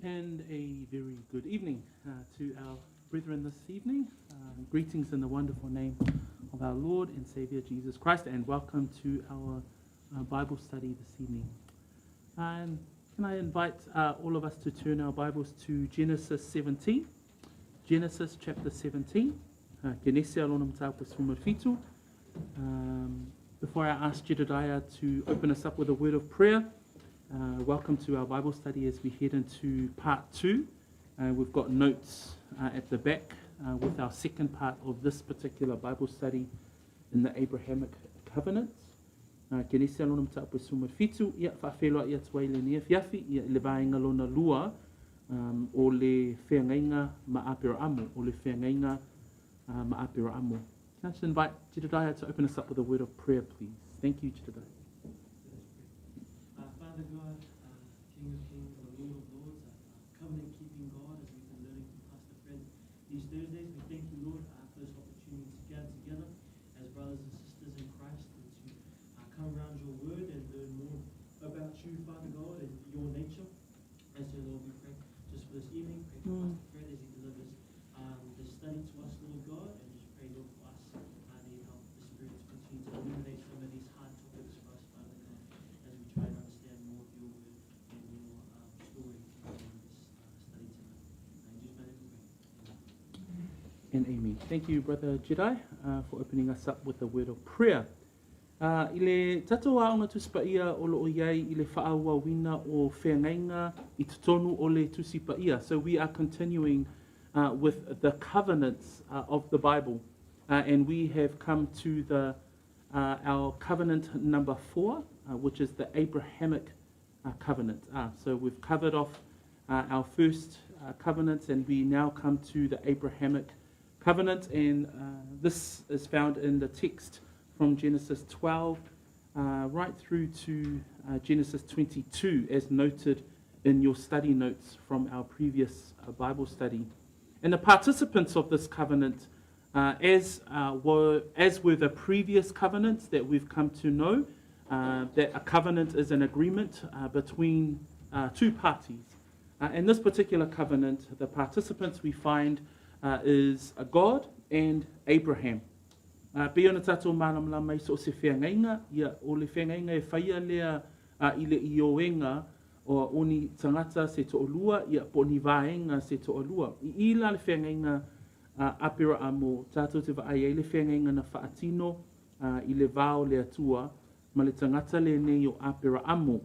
And a very good evening to our brethren this evening. Greetings in the wonderful name of our Lord and Savior Jesus Christ, and welcome to our Bible study this evening. And can I invite all of us to turn our Bibles to Genesis 17, Genesis chapter 17. Before I ask Jedediah to open us up with a word of prayer, welcome to our Bible study as we head into part 2. We've got notes at the back with our second part of this particular Bible study in the Abrahamic covenant. O le whengainga ma'apira'amu, o le whengainga ma'apira'amu. Can I just invite Jedediah to open us up with a word of prayer, please? Thank you, Jedediah. Father God, King of Kings, Lord of Lords, covenant-keeping God, as we've been learning from Pastor Fred these Thursdays, we thank you, Lord, for this opportunity to gather together as brothers and sisters in Christ and to come around your word and learn more about you, Father God, and your nature. And so, Lord, we pray just for this evening, pray for Pastor Fred as he delivers the study to us, Lord God, and just pray, Lord, for us, need help the Spirit to continue to illuminate some of these hard topics for us, Father God, as we try and understand more of your word and your story in this study tonight. In Jesus' name we pray. And amen. Thank you, Brother Jedi, for opening us up with a word of prayer. Ile tatoa o ngā tusipaia o loo iai ile whaaua wina o whengainga I tutonu o le tusipaia. So we are continuing with the covenants of the Bible. And we have come to our covenant number 4, which is the Abrahamic covenant. So we've covered off our first covenant, and we now come to the Abrahamic covenant. And this is found in the text from Genesis 12 right through to Genesis 22, as noted in your study notes from our previous Bible study. And the participants of this covenant, as were the previous covenants that we've come to know, that a covenant is an agreement between two parties. In this particular covenant, the participants we find is God and Abraham. Pia na tātou mānamla mai so se whengainga, ia o le whengainga e whaia lea I le ioenga o oni tangata se to'olua, ia po ni vaenga se to'olua. I ila le whengainga apira amo, tātou te vaai le whengainga na whaatino I le vao le atua, ma le tangata le nei o apira amo.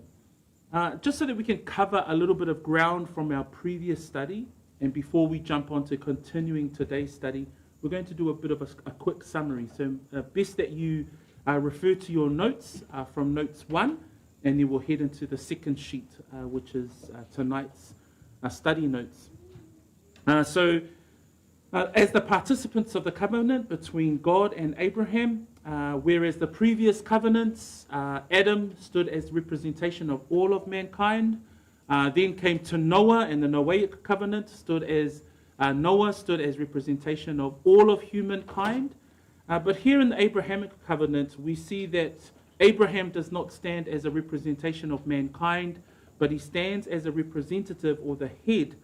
Just so that we can cover a little bit of ground from our previous study, and before we jump on to continuing today's study, we're going to do a bit of a quick summary. So best that you refer to your notes from notes 1, and then we'll head into the second sheet, which is tonight's study notes. As the participants of the covenant between God and Abraham, whereas the previous covenants, Adam stood as representation of all of mankind, then came to Noah, and the Noahic covenant stood as Noah stood as representation of all of humankind. But here in the Abrahamic covenant, we see that Abraham does not stand as a representation of mankind, but he stands as a representative or the head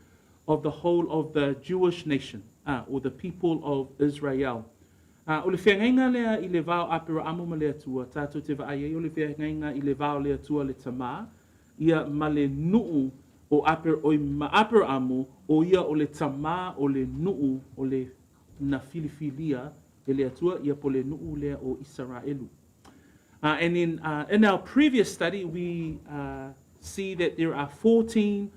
of the whole of the Jewish nation, or the people of Israel. O le whengainga lea I le vao apira amo ma le atua, tātou te vaai o le whengainga I le vao le atua le tamā, ia ma le nuu o apira amo, o ia o le tamā o le nuu o le na filifilia e le atua, ia po le nuu lea o Israelu. And in our previous study, we see that there are 14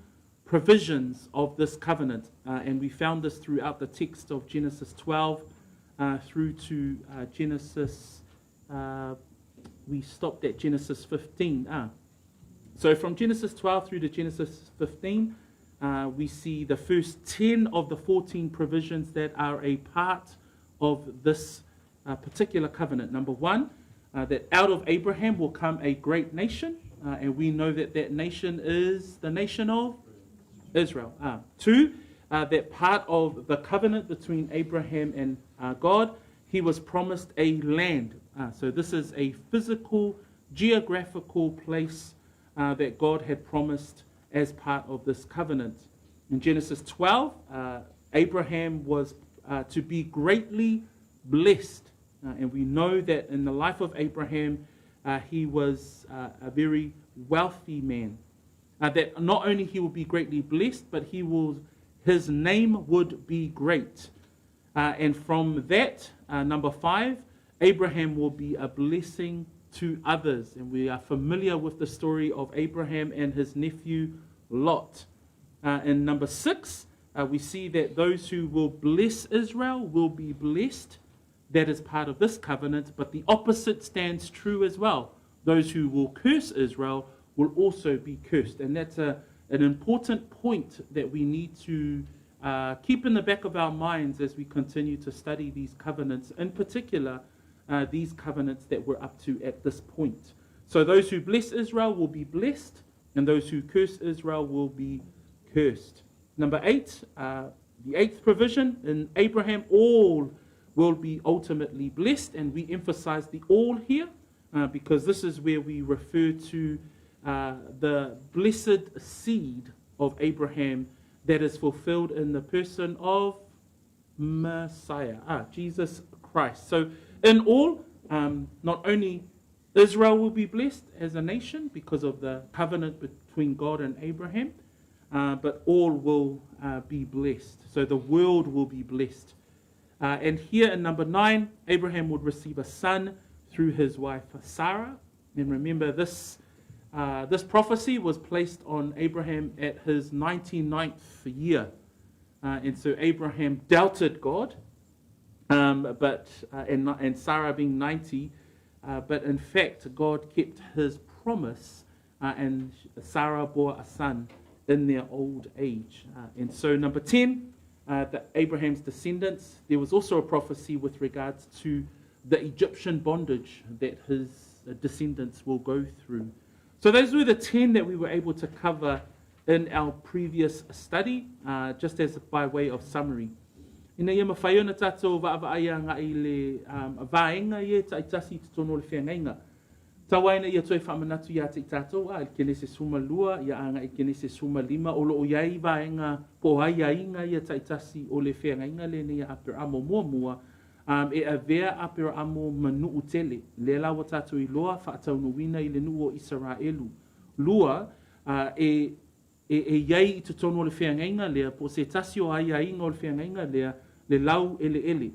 provisions of this covenant, and we found this throughout the text of Genesis 12 through to Genesis, we stopped at Genesis 15. So from Genesis 12 through to Genesis 15, we see the first 10 of the 14 provisions that are a part of this particular covenant. Number 1, that out of Abraham will come a great nation, and we know that that nation is the nation of Israel. 2, that part of the covenant between Abraham and God, he was promised a land. So this is a physical, geographical place that God had promised as part of this covenant. In Genesis 12, Abraham was to be greatly blessed. And we know that in the life of Abraham, he was a very wealthy man. That not only he will be greatly blessed, but his name would be great. And from that, number 5, Abraham will be a blessing to others. And we are familiar with the story of Abraham and his nephew Lot. And number 6, we see that those who will bless Israel will be blessed. That is part of this covenant, but the opposite stands true as well. Those who will curse Israel will also be cursed. And that's an important point that we need to keep in the back of our minds as we continue to study these covenants, in particular, these covenants that we're up to at this point. So those who bless Israel will be blessed, and those who curse Israel will be cursed. Number 8, the 8th provision in Abraham, all will be ultimately blessed, and we emphasize the all here because this is where we refer to the blessed seed of Abraham that is fulfilled in the person of Messiah, Jesus Christ. So in all, not only Israel will be blessed as a nation because of the covenant between God and Abraham, but all will be blessed. So the world will be blessed. And here in number 9, Abraham would receive a son through his wife Sarah. And remember, this prophecy was placed on Abraham at his 99th year. And so Abraham doubted God, and Sarah being 90, but in fact, God kept his promise, and Sarah bore a son in their old age. And so number 10, Abraham's descendants, there was also a prophecy with regards to the Egyptian bondage that his descendants will go through. So those were the 10 that we were able to cover in our previous study, just as by way of summary. Ina ia mawhai ona tātou wa'awa'aia ngā i le vāenga ia taitasi tutono le whengainga. Tawaina ia toi whamanatu ia te tātou, il kene se suma lua, ia anga i kene se suma lima, o loo iai vāenga po hai ainga ia taitasi o le whengainga le nea Abrahamo mua, e a vea Abrahamo manu tele, le lawa tātou I loa, whaataunuina I le nuu o Israelu. Lua, e iai I tutono le whengainga lea, po se tasi o ai ainga o le whengainga lea, le lau ele.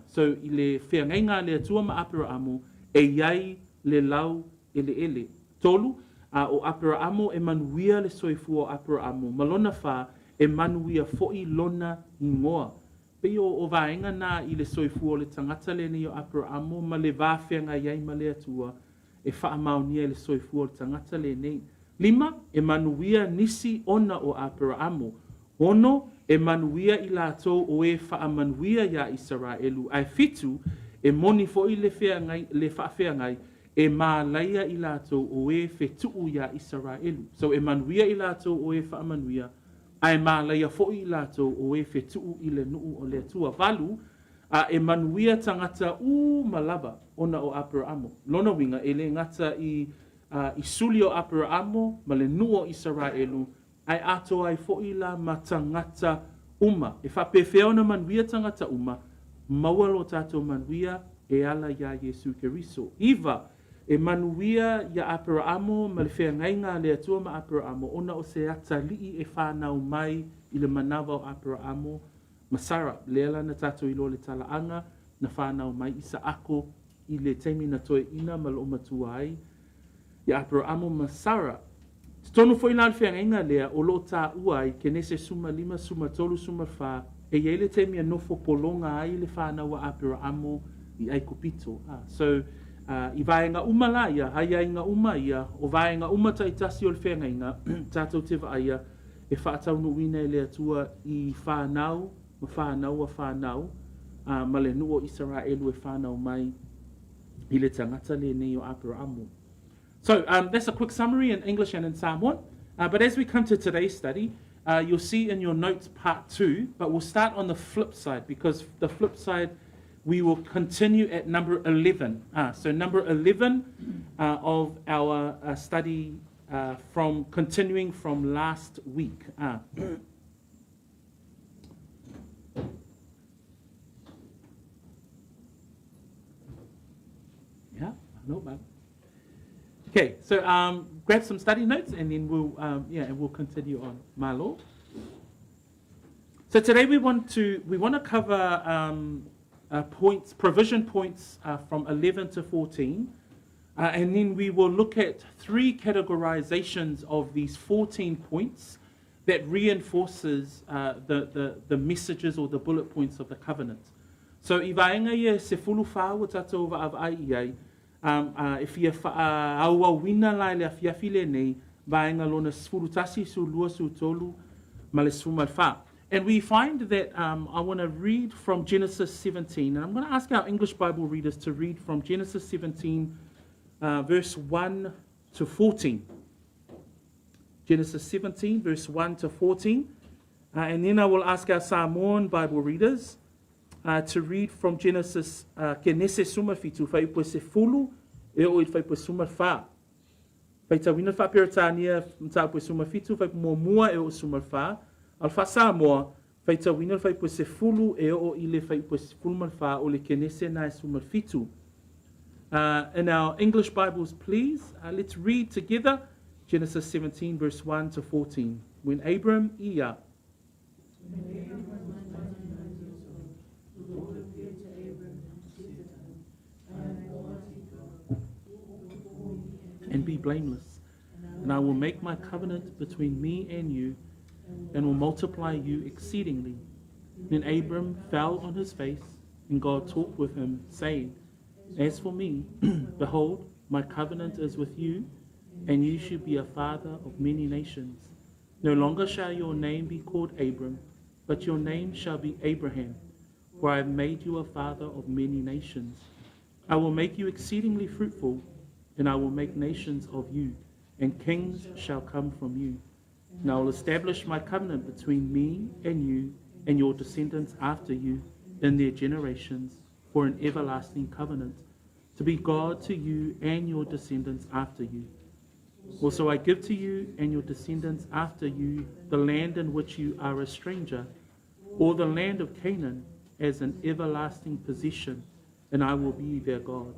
So I le whengainga lea tua ma Abrahamo, e iai le lau ele. Tolu, o Abrahamo e manuia le soifua o Abrahamo. Malona wha e manuia fo'i lona ingoa. Pei o vaenga na I le soifua o le tangata le ni o Abrahamo, ma le vāwhenga iai ma le atua, e wha maunia le soifua o le tangata le nei. 5, e manuia nisi ona o Abrahamo. 6, e manuia I lātou o e wha manuia ia Israelu. Ai 7, e moni fo'i le whaawhengai, e mālaia I lātou o e whetuu ia Israelu. So e manuia I lātou o e whaamanuia, ai mālaia fo'i I lātou o e whetuu I le nuu o le atua. Valu, e manuia tangata malava ona o Abrahamo. Lona winga, e le ngata I suli o Abrahamo, ma le nuu o Israelu, ai ato ai fo'i la matangata uma. E whapewhea ona manuia tangata uma, mawalo tātou manuia e ala ia Yesu Keriso. Iva, e manuia ia Abrahamo ma le whengainga le atua ma Abrahamo, ona o se ata lii e whanau mai I le manawa o Abrahamo, ma Sarah, leala na tātou I lo le talaanga, na whanau mai isa ako I le teimi na toe ina ma lo matua ai, ia Abrahamo ma Sarah. Tonu foi la le whengainga lea o lo tā ua I kene se suma 5, suma 3, suma 4, e iei le teimi a nofo polonga ai le whanau a Abrahamo I ai kupito. So, I vaenga uma la ia, hai ainga uma ia, o vaenga uma taitasi o le whengainga, tātou te vaia, e whaataunu wina e le atua I whanau, ma whanau, ma le nuu o Israelu e whanau mai I le tangata le nei o Abrahamo. So that's a quick summary in English and in Samoan. But as we come to today's study, you'll see in your notes part 2, but we'll start on the flip side, because the flip side we will continue at number 11. So number 11 of our study from continuing from last week. No, bye. Okay, so grab some study notes and then we'll continue on. My Lord. So today we want to cover provision points from 11 to 14, and then we will look at 3 categorizations of these 14 points that reinforces the messages or the bullet points of the covenant. So i vaenga ia se fulu whāua tātou wa'avai iai, if ia aua wina lai le afiafile nei, vaenga lona sfulu tasi su lua su tolu ma le sumal wha. And we find that I want to read from Genesis 17, and I'm going to ask our English Bible readers to read from Genesis 17, verse 1 to 14. Genesis 17, verse 1 to 14. And then I will ask our Samoan Bible readers to read from Genesis ke nese suma fitu fai po se fulu e o i fai po suma fa. Fai ta wina fa peritania mta po suma fitu fai po mua e o suma fa. Al fa Samoa fai ta wina fai po se fulu e o i le fai po se fulu fa o le ke nese na suma fitu. In our English Bibles, please, let's read together Genesis 17, verse 1 to 14. When Abram ia. And be blameless, and I will make my covenant between me and you, and will multiply you exceedingly. Then Abram fell on his face, and God talked with him, saying, As for me, behold, my covenant is with you, and you should be a father of many nations. No longer shall your name be called Abram, but your name shall be Abraham, for I have made you a father of many nations. I will make you exceedingly fruitful, and I will make nations of you, and kings shall come from you. And I will establish my covenant between me and you and your descendants after you in their generations for an everlasting covenant, to be God to you and your descendants after you. Also I give to you and your descendants after you the land in which you are a stranger, or the land of Canaan, as an everlasting possession, and I will be their God.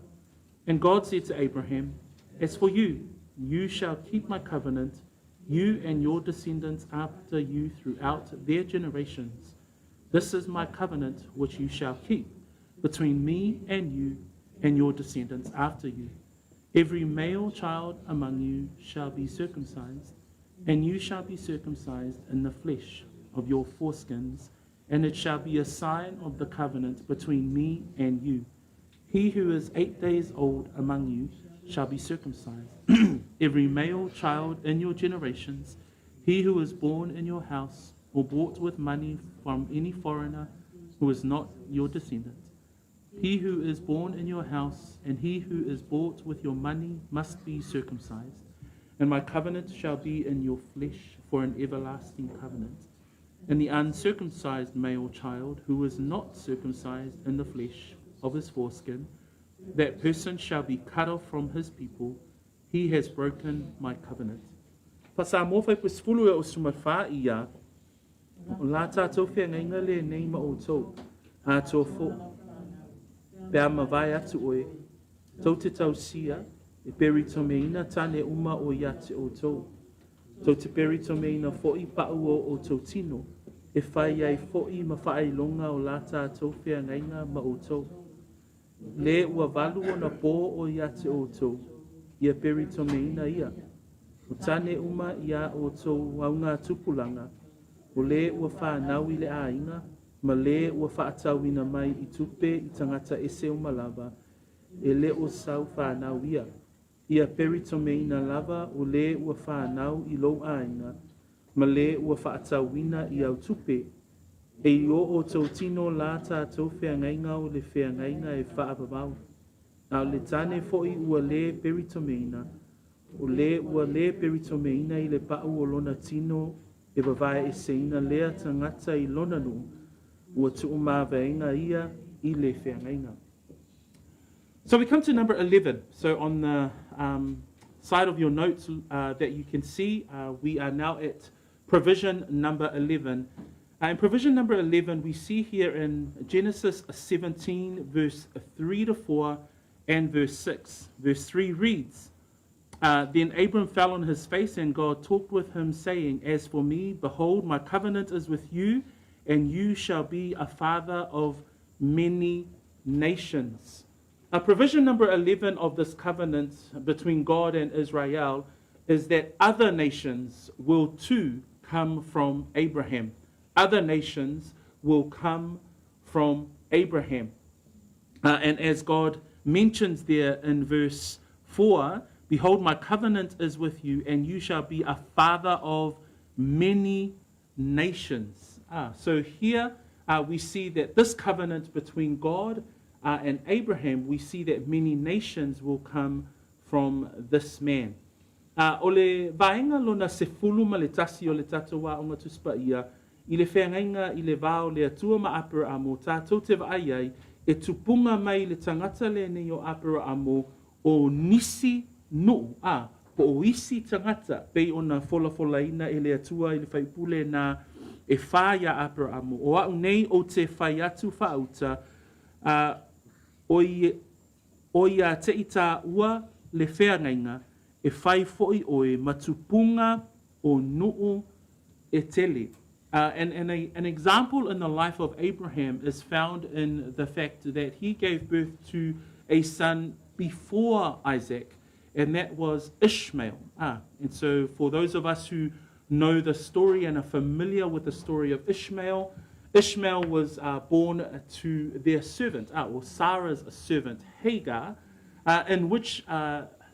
And God said to Abraham, As for you, you shall keep my covenant, you and your descendants after you throughout their generations. This is my covenant which you shall keep between me and you and your descendants after you. Every male child among you shall be circumcised, and you shall be circumcised in the flesh of your foreskins, and it shall be a sign of the covenant between me and you. He who is 8 days old among you shall be circumcised. Every male child in your generations, he who is born in your house or bought with money from any foreigner who is not your descendant. He who is born in your house and he who is bought with your money must be circumcised. And my covenant shall be in your flesh for an everlasting covenant. And the uncircumcised male child who is not circumcised in the flesh of his foreskin, that person shall be cut off from his people. He has broken my covenant. Pasa mo fai pusfulu e o sumafa ia. La tātou whea ngainga le nei ma o tau. A tō fo. Pea ma vai atu oe. Tau te tau sia. E peri to meina tane uma o ia te o tau. Tau te peri to meina fo'i pa'u o tau tino. E whai ai fo'i ma whai longa o la tātou whea ngainga ma o tau. Le ua valu o na pō o ia te o tau, ia peri to meina ia. O tane uma ia o tau au ngā tupulanga, o le ua whanau i le ainga, ma le ua whaatauina mai I tupe I tangata ese o malava, e le o sau whanau ia. Ia peri to meina lava o le ua whanau I lo ainga, ma le ua whaatauina I au tupe, e o tau tino la tātou whea ngainga o le whea ngainga e whaapapau. Au le tane fo'i ua le peritomeina, o le ua le peritomeina I le pa'u o lona tino e wawai e seina lea tangata I lona nu, ua tu'u maweinga ia I le whea ngainga. So we come to number 11. So on the side of your notes that you can see, we are now at provision number 11. In provision number 11, we see here in Genesis 17, verse 3 to 4, and verse 6. Verse 3 reads, Then Abram fell on his face, and God talked with him, saying, As for me, behold, my covenant is with you, and you shall be a father of many nations. Provision number 11 of this covenant between God and Israel is that other nations will too come from Abraham. Other nations will come from Abraham. And as God mentions there in verse 4, behold, my covenant is with you, and you shall be a father of many nations. So here we see that this covenant between God and Abraham, we see that many nations will come from this man. O le vaenga lona se fulu ma le tasi o le tatawa o ngatuspa ia, I le whengainga I le vao le atua ma apera amo, tātou te vaai ai, e tupunga mai le tangata le nei o apera amo o nisi no, po o isi tangata, pei ona fola ina e le atua I le whaipule na e whaia apera amo. O au nei o te whai atu whauta, o ia te ita ua le whengainga, e whai foi oe matupunga o nuu e tele. And an example in the life of Abraham is found in the fact that he gave birth to a son before Isaac, and that was Ishmael. And so for those of us who know the story and are familiar with the story of Ishmael, Ishmael was born to their servant, or Sarah's servant, Hagar, in which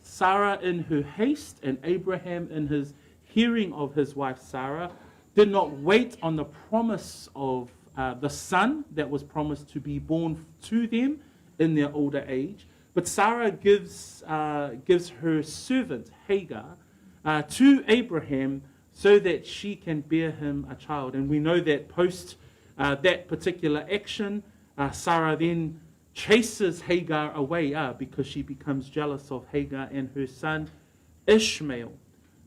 Sarah in her haste and Abraham in his hearing of his wife Sarah did not wait on the promise of the son that was promised to be born to them in their older age. But Sarah gives her servant Hagar to Abraham so that she can bear him a child. And we know that post that particular action, Sarah then chases Hagar away because she becomes jealous of Hagar and her son Ishmael.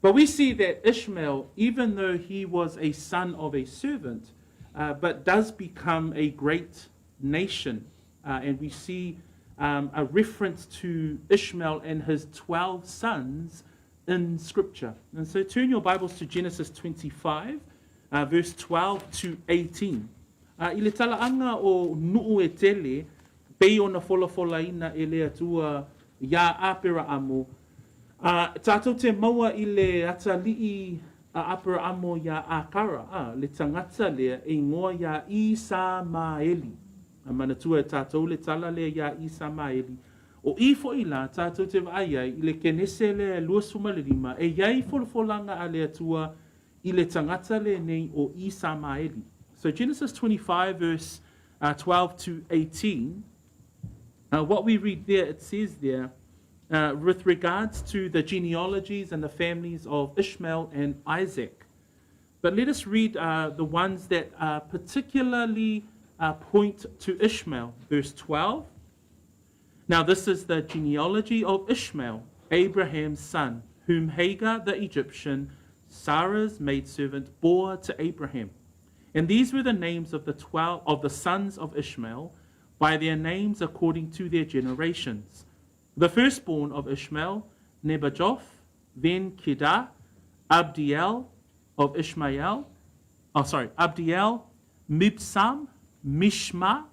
But we see that Ishmael, even though he was a son of a servant, but does become a great nation. And we see a reference to Ishmael and his 12 sons in Scripture. And so turn your Bibles to Genesis 25, verse 12 to 18. I le talaanga o nuu e tele, pei ona fola e le atua ia apera amo. Tātou te maua I le atalii a apera amo ia akara, le tangata lea e ngoa ia Isamaeli. A manatua e tātou le tala lea ia Isamaeli. O I fo'i la tātou te vaai ai, I le kenese le luasuma le lima, e iai folfolanga a le atua I le tangata le nei o Isamaeli. So Genesis 25 verse 12 to 18, what we read there, it says there, with regards to the genealogies and the families of Ishmael and Isaac. But let us read the ones that particularly point to Ishmael. Verse 12. Now this is the genealogy of Ishmael, Abraham's son, whom Hagar the Egyptian, Sarah's maidservant, bore to Abraham. And these were the names of the 12 of the sons of Ishmael, by their names according to their generations. The firstborn of Ishmael, Nebajoth, then Kedah, Abdiel of Ishmael, Abdiel, Mibsam, Mishma,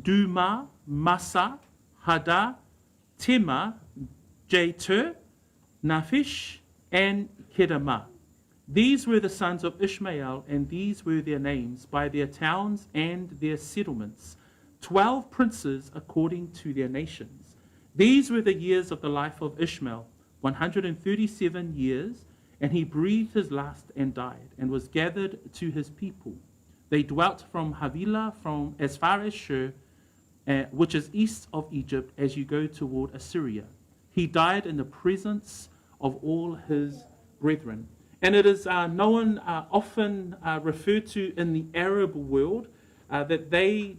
Duma, Massa, Hada, Tema, Jeter, Naphish, and Kedemah. These were the sons of Ishmael, and these were their names, by their towns and their settlements, 12 princes according to their nations. These were the years of the life of Ishmael, 137 years, and he breathed his last and died, and was gathered to his people. They dwelt from Havilah, from as far as Shur, which is east of Egypt, as you go toward Assyria. He died in the presence of all his brethren. And it is known, often referred to in the Arab world, that they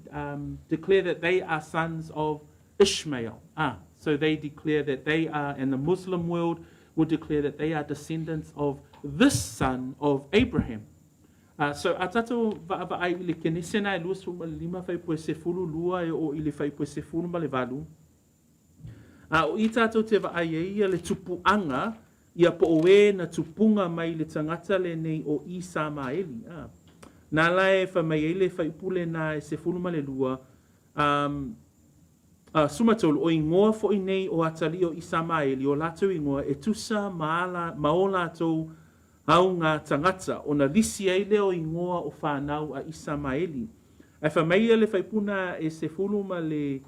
declare that they are sons of Ishmael. So they declare that they are, and the Muslim world would declare that they are descendants of this son of Abraham. So a tatou vaai I le kenesena e lua suma lima fai poe se fulu lua e o I le fai poe se fulu ma le valu. O I tātou te waaia ia le tupuanga, ia po oe na tupunga mai le tangata le nei o Isamaeli. Nā lai wha mai ele wha ipule nā e se fuluma le lua, sumatolu o ingoa fo i nei o atali o Isamaeli o lātou ingoa e tusa mao lātou au ngā tangata o na lisi ai leo ingoa o whanau a Isamaeli. Ai wha mai ele wha ipuna e se fuluma le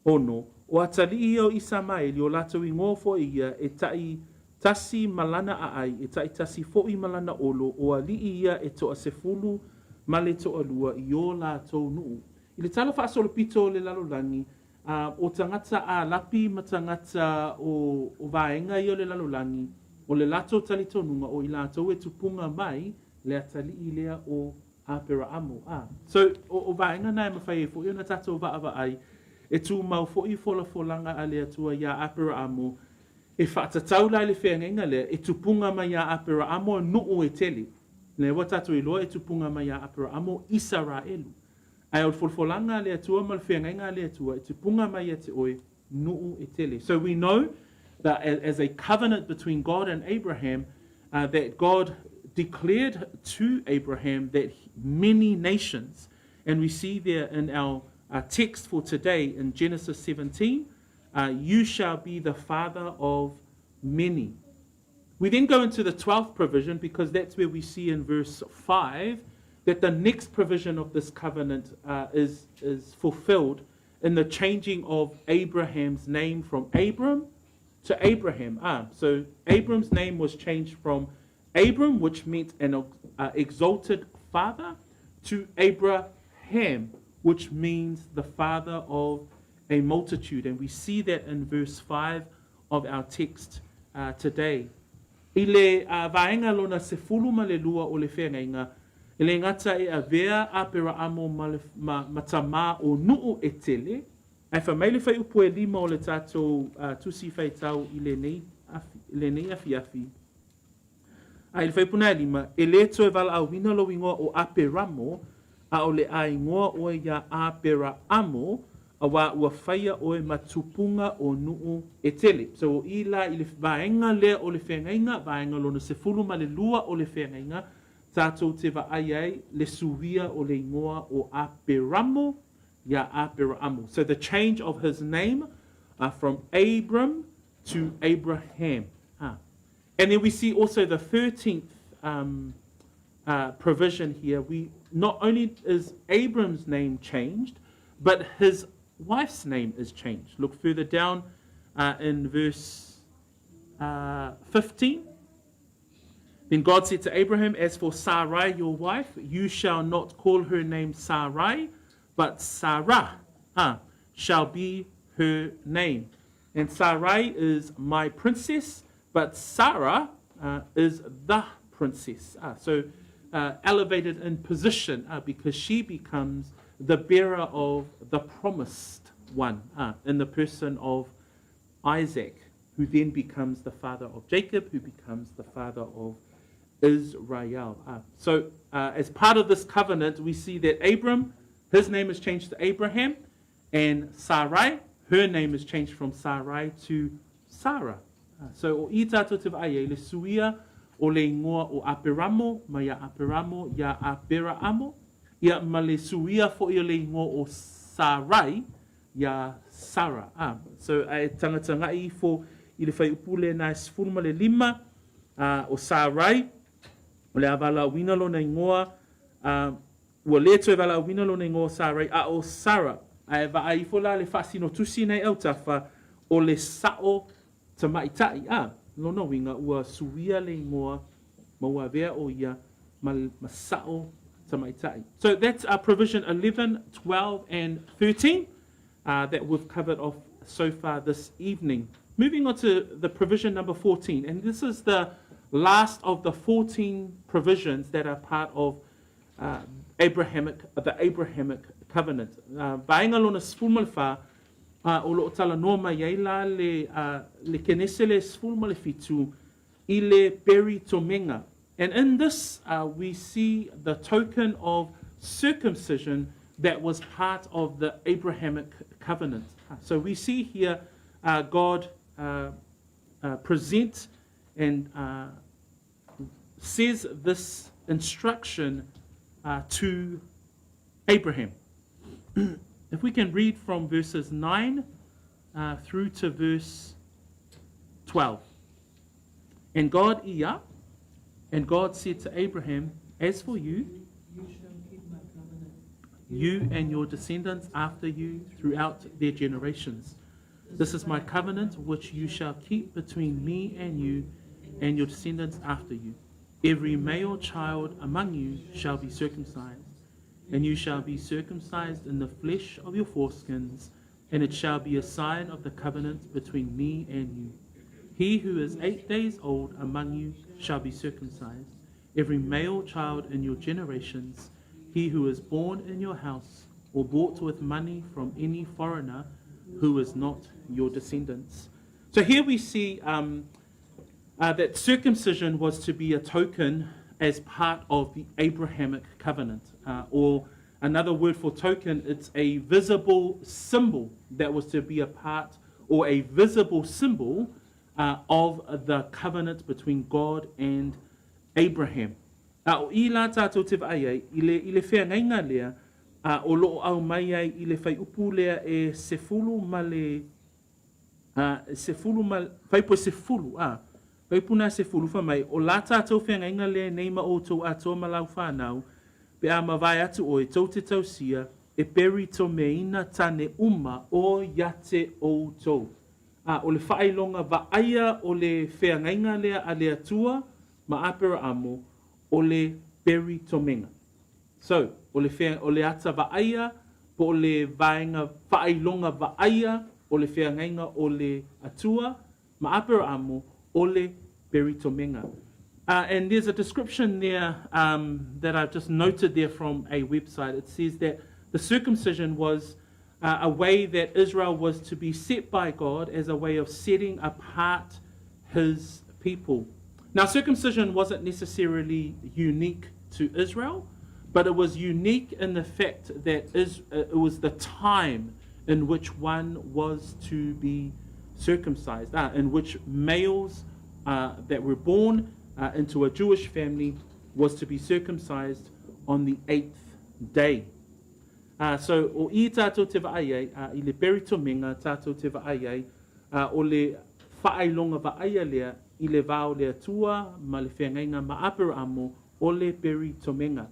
ono, o atali o Isamaeli o lātou ingoa fo ia e tai tasi malana a ai, e tai tasi fo i malana olo, o ali ia e toa se fulu ma le toa lua i o lātou nuu. I le tala whaasolo pito le lalolangi, o tangata a lapi ma tangata o vaenga i o le lalolangi, o le lātou tali tonunga o i lātou e tupunga mai le atali i lea o ABRAHAMIC. So, o vaenga nai mawhai e fo i o na tātou vaava ai, e tū mau fo i fola folanga a lea tua ia ABRAHAMIC, e whaatatau lai le whengenga lea, e tupunga mai ia ABRAHAMIC nuu e tele. Le wa tātou i loa e tupunga mai ia ABRAHAMIC Israelu. Ai o folfolanga le atua ma le whengenga le atua, e tupunga mai te oe nuu e tele. So we know that as a covenant between God and Abraham, that God declared to Abraham that many nations, and we see there in our text for today in Genesis 17, you shall be the father of many. We then go into the 12th provision because that's where we see in verse 5 that the next provision of this covenant is fulfilled in the changing of Abraham's name from Abram to Abraham. So Abram's name was changed from Abram, which meant an exalted father, to Abraham, which means the father of a multitude. And we see that in verse 5 of our text today. I le vaenga lona se fuluma le lua o le whengainga, I le ngata e a vea ABRAHAMIC matama o nuu e tele, ai whamaile whai upo e lima o le tātou tusi whai tau I le nei afi. Ai le whai puna e lima, e le to e vala au wina lo ingoa o ABRAHAMIC, a o le a ingoa o ia ABRAHAMIC, a wā ua whaia o e matupunga o nuu e tele. So I la I le vaenga lea o le whengainga, vaenga lona se fuluma le lua o le whengainga, tātou te vaaiai le suia o le ingoa o ABRAHAMIC, ia ABRAHAMIC. So the change of his name from Abram to Abraham. And then we see also the 13th provision here. Not only is Abram's name changed, but his wife's name is changed. Look further down in verse 15. Then God said to Abraham, as for Sarai, your wife, you shall not call her name Sarai, but Sarah shall be her name. And Sarai is my princess, but Sarah is the princess. So elevated in position because she becomes the bearer of the promised one in the person of Isaac, who then becomes the father of Jacob, who becomes the father of Israel. So as part of this covenant, we see that Abram, his name is changed to Abraham, and Sarai, her name is changed from Sarai to Sarah. So o I tātou te vaia, le suia o le ingoa o ABRAHAMIC, ma ia ABRAHAMIC, ia ABRAHAMIC, ia ma le suia fo I le ingoa o Sarai, ia Sarah. So e tangata ngai fo I le whai upule na sfurma le lima o Sarai, o le avala wina lo na ingoa, ua le to e vala wina lo na ingoa Sarai, a o Sarah, a e vaai fo la le fasino tusi nei au tafa o le sao tamaitai, lona winga ua suia le ingoa ma ua vea o ia ma sao tamaitai. So that's provision 11, 12 and 13 that we've covered off so far this evening. Moving on to the provision number 14, and this is the last of the 14 provisions that are part of the Abrahamic covenant. Vaenga lona sfulmalfa o lo tala noma yaila le kenese le sfulma le fitu I le peri tomenga. And in this we see the token of circumcision that was part of the Abrahamic covenant. So we see here God presents and says this instruction to Abraham. If we can read from verses 9 through to verse 12. And God said to Abraham, as for you, You shall keep my covenant. you and your descendants after you throughout their generations. This is my covenant which you shall keep between me and you and your descendants after you. Every male child among you shall be circumcised, and you shall be circumcised in the flesh of your foreskins, and it shall be a sign of the covenant between me and you. He who is 8 days old among you shall be circumcised, every male child in your generations, he who is born in your house or bought with money from any foreigner who is not your descendants. So here we see that circumcision was to be a token as part of the Abrahamic covenant, or another word for token, it's a visible symbol that was to be a part or a visible symbol of the covenant between God and Abraham. O I la tātou te vaai i le whea ngainga lea, o loo au mai ai i le whai upu lea e sefulu ma le, whai po sefulu, whai puna sefulu wha mai, o la tātou whea ngainga lea nei ma o tau atoa malau whanau, pe a mawai atu o e tau te tau sia, e peri to meina tane uma o yate o tau. O le whailonga vaaya o le whea ngainga lea a le atua, ma apera amo, o le peri tomenga. So, o le ata vaaya, po o le vaenga whailonga vaaya, o le whea ngainga o le atua, ma apera amo, o le peri tomenga. And there's a description there that I've just noted there from a website. It says that the circumcision was a way that Israel was to be set by God as a way of setting apart his people. Now, circumcision wasn't necessarily unique to Israel, but it was unique in the fact that it was the time in which one was to be circumcised, in which males that were born into a Jewish family was to be circumcised on the 8th day. So, o I tātou te vaai I le peri tomenga tātou te vaai o le whaelonga vaai lea, I le vao le atua, ma le whengainga ma apera amo, o le peri tomenga.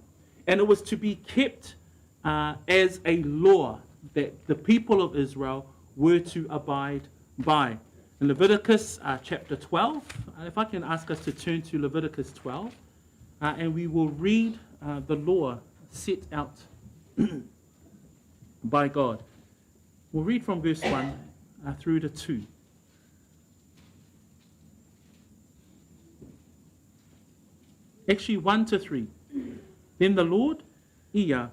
And it was to be kept as a law that the people of Israel were to abide by. In Leviticus chapter 12, if I can ask us to turn to Leviticus 12, and we will read the law set out by God. We'll read from verse 1 through to 2. Actually, 1 to 3. Then the Lord, Ia,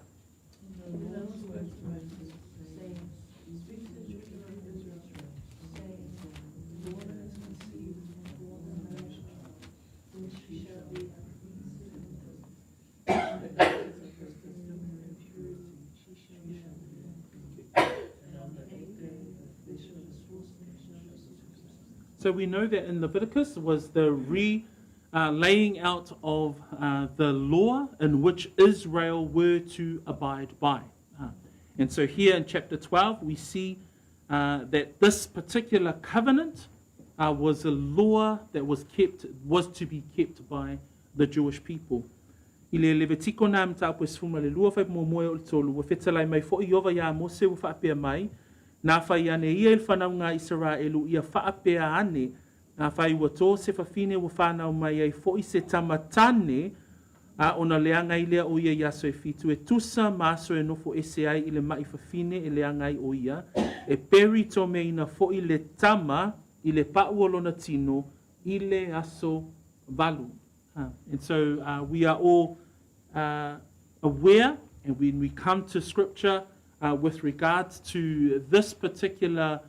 so we know that in Leviticus was the laying out of the law in which Israel were to abide by. And so here in chapter 12, we see that this particular covenant was a law that was to be kept by the Jewish people. I le Levitiko nā mta apu esfuma le lua whai momoe o le tolu, wa whetalai mai fo I ova ia Mose wa whaapea mai, nā whai ane ia il whanau ngā Israelu ia whaapea ane, nā whai wa tō se whawhine wa whanau mai ai fo I se tamatane, o na leanga I lea o ia yaso e fitu, e tusa maso e nofo ese ai I le mai whawhine e leanga I o ia, e peri tō meina fo I le tama, I le pauolona tino, I le aso valu. And so we are all aware, and when we come to Scripture with regards to this particular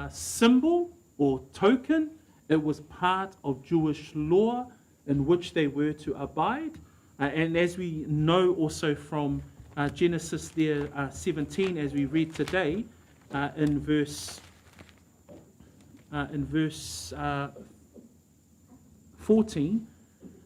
symbol or token, it was part of Jewish law in which they were to abide. And as we know also from Genesis there 17, as we read today, in verse 14,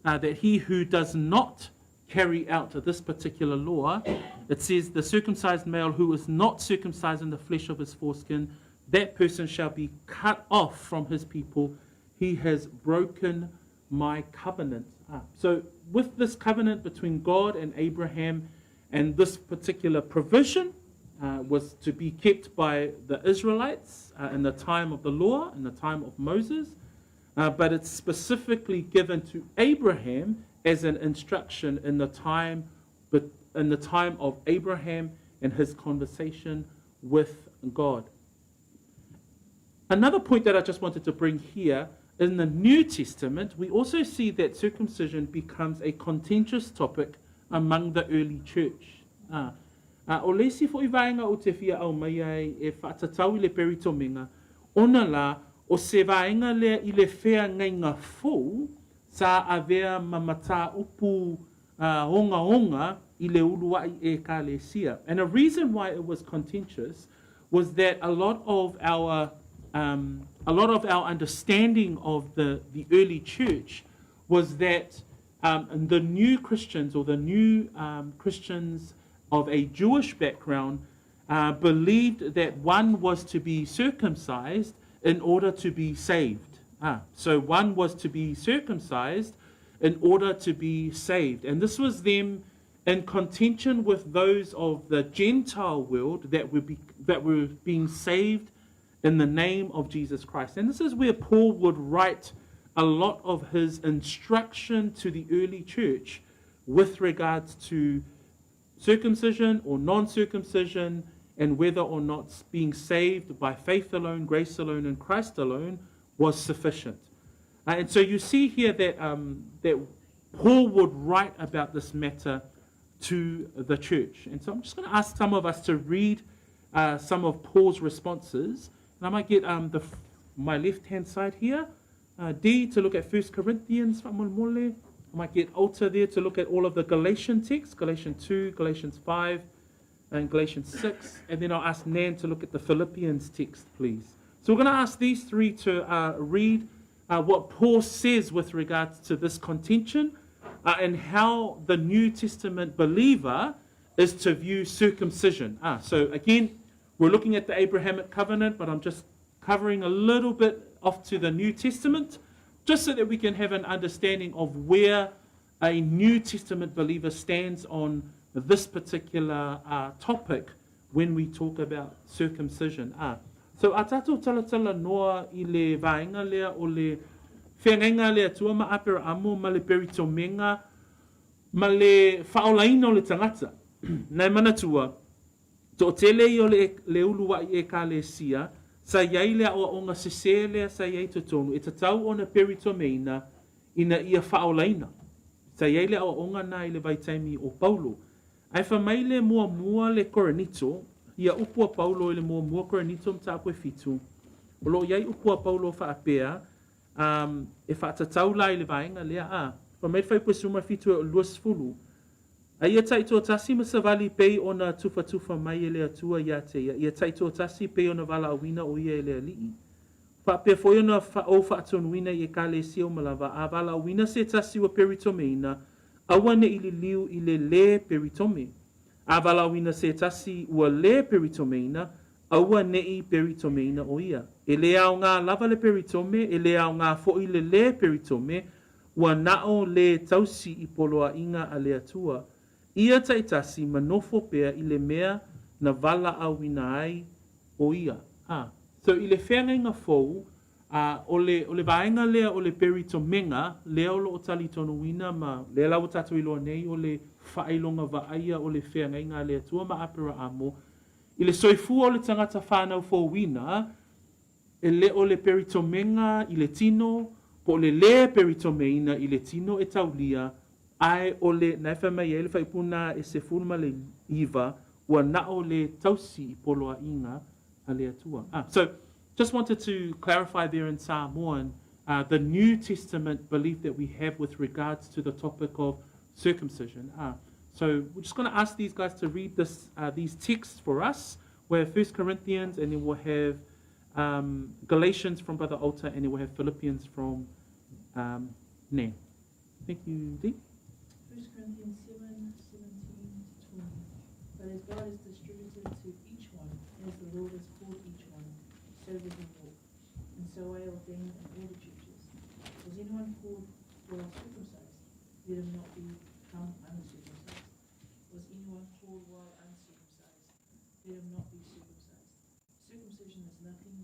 that he who does not carry out this particular law, it says the circumcised male who is not circumcised in the flesh of his foreskin, that person shall be cut off from his people. He has broken my covenant. So with this covenant between God and Abraham, and this particular provision was to be kept by the Israelites in the time of the law, in the time of Moses, but it's specifically given to Abraham as an instruction in the time of Abraham and his conversation with God. Another point that I just wanted to bring here, in the New Testament, we also see that circumcision becomes a contentious topic among the early church. O leisi fo I vaenga o te fia au mai ai e whaatatau I le peritomenga, ona la o se vaenga lea I le whea ngai ngā fōu, sa avea mamata upu honga I le uluai e ka le sia. And a reason why it was contentious was that a lot of our understanding of the early church was that the new Christians, or the new Christians of a Jewish background, believed that one was to be circumcised in order to be saved. So one was to be circumcised in order to be saved. And this was them in contention with those of the Gentile world that were being saved in the name of Jesus Christ. And this is where Paul would write a lot of his instruction to the early church with regards to circumcision or non-circumcision, and whether or not being saved by faith alone, grace alone, and Christ alone was sufficient. And so you see here that Paul would write about this matter to the church. And so I'm just going to ask some of us to read some of Paul's responses. And I might get my left-hand side here, D, to look at 1 Corinthians. I might get Alta there to look at all of the Galatian texts, Galatians 2, Galatians 5, and Galatians 6. And then I'll ask Nan to look at the Philippians text, please. So we're going to ask these three to read what Paul says with regards to this contention and how the New Testament believer is to view circumcision. So again, we're looking at the Abrahamic covenant, but I'm just covering a little bit off to the New Testament, just so that we can have an understanding of where a New Testament believer stands on this particular topic when we talk about circumcision. So a tātou talatala noa I le vaenga lea o le whengainga lea tua ma ABRAHAMIC ma le peritomenga ma le whaolaina o le tangata. Nei mana tua, to tele I o le ulua I e ka le sia, sa iai lea o onga sese lea sa iai to tonu, e tatau o na peritomeina ina ia whaolaina. Sa iai lea o onga na I le vaitaimi o Paulo. Ai whamai le mua le Korinito, ia upua Paulo I le mua Korinito mta apwe fitu. O lo iai upua Paulo whaapea, e whaatatau lai le vaenga lea whamai whaipua suma fitu e luas fulu. Ia taito tasi masavali pei ona tufa mai e lea tua ia te ia taito tasi pei ona vala awina o ia e lea lii. Whaapea foi ona o whaatonuina I e ka le sio malava a vala awina se tasi wa peritomeina, awane I le liu I le peritome. A vala awina se tasi ua le peritomeina, awane I peritomeina o ia. E le au ngā lava le peritome, e le au ngā fo I le peritome, ua nao le tausi I poloa inga a le atua. Ia taitasi manofo pea I le mea na vala awina ai o ia. So I le whengainga fōu, o le vaenga lea o le peritomenga, lea o lo o tali tonu wina ma lea lau tatu iloa nei o le whailonga vaaia o le whengainga lea tua ma ABRAHAMIC. I le soifua o le tangata whanau fōu wina, e le o le peritomenga I le tino, po le peritomeina I le tino e taulia, ai o le naifa mai e le whaipuna e se fulma le iwa, ua nao le tausi I poloa inga a le atua. So, just wanted to clarify there in Samoan, the New Testament belief that we have with regards to the topic of circumcision. So we're just going to ask these guys to read these texts for us We'll have 1 Corinthians, and then we'll have Galatians from Brother Alta, and then we'll have Philippians from Nan. Thank you, Dee. 1 Corinthians 7:17-20. But as God has distributed to each one, as the Lord has called each one, so let him walk. And so I ordain in all the churches. Was anyone called while circumcised? Let him not become uncircumcised. Was anyone called while uncircumcised? Let him not be circumcised. Circumcision is nothing,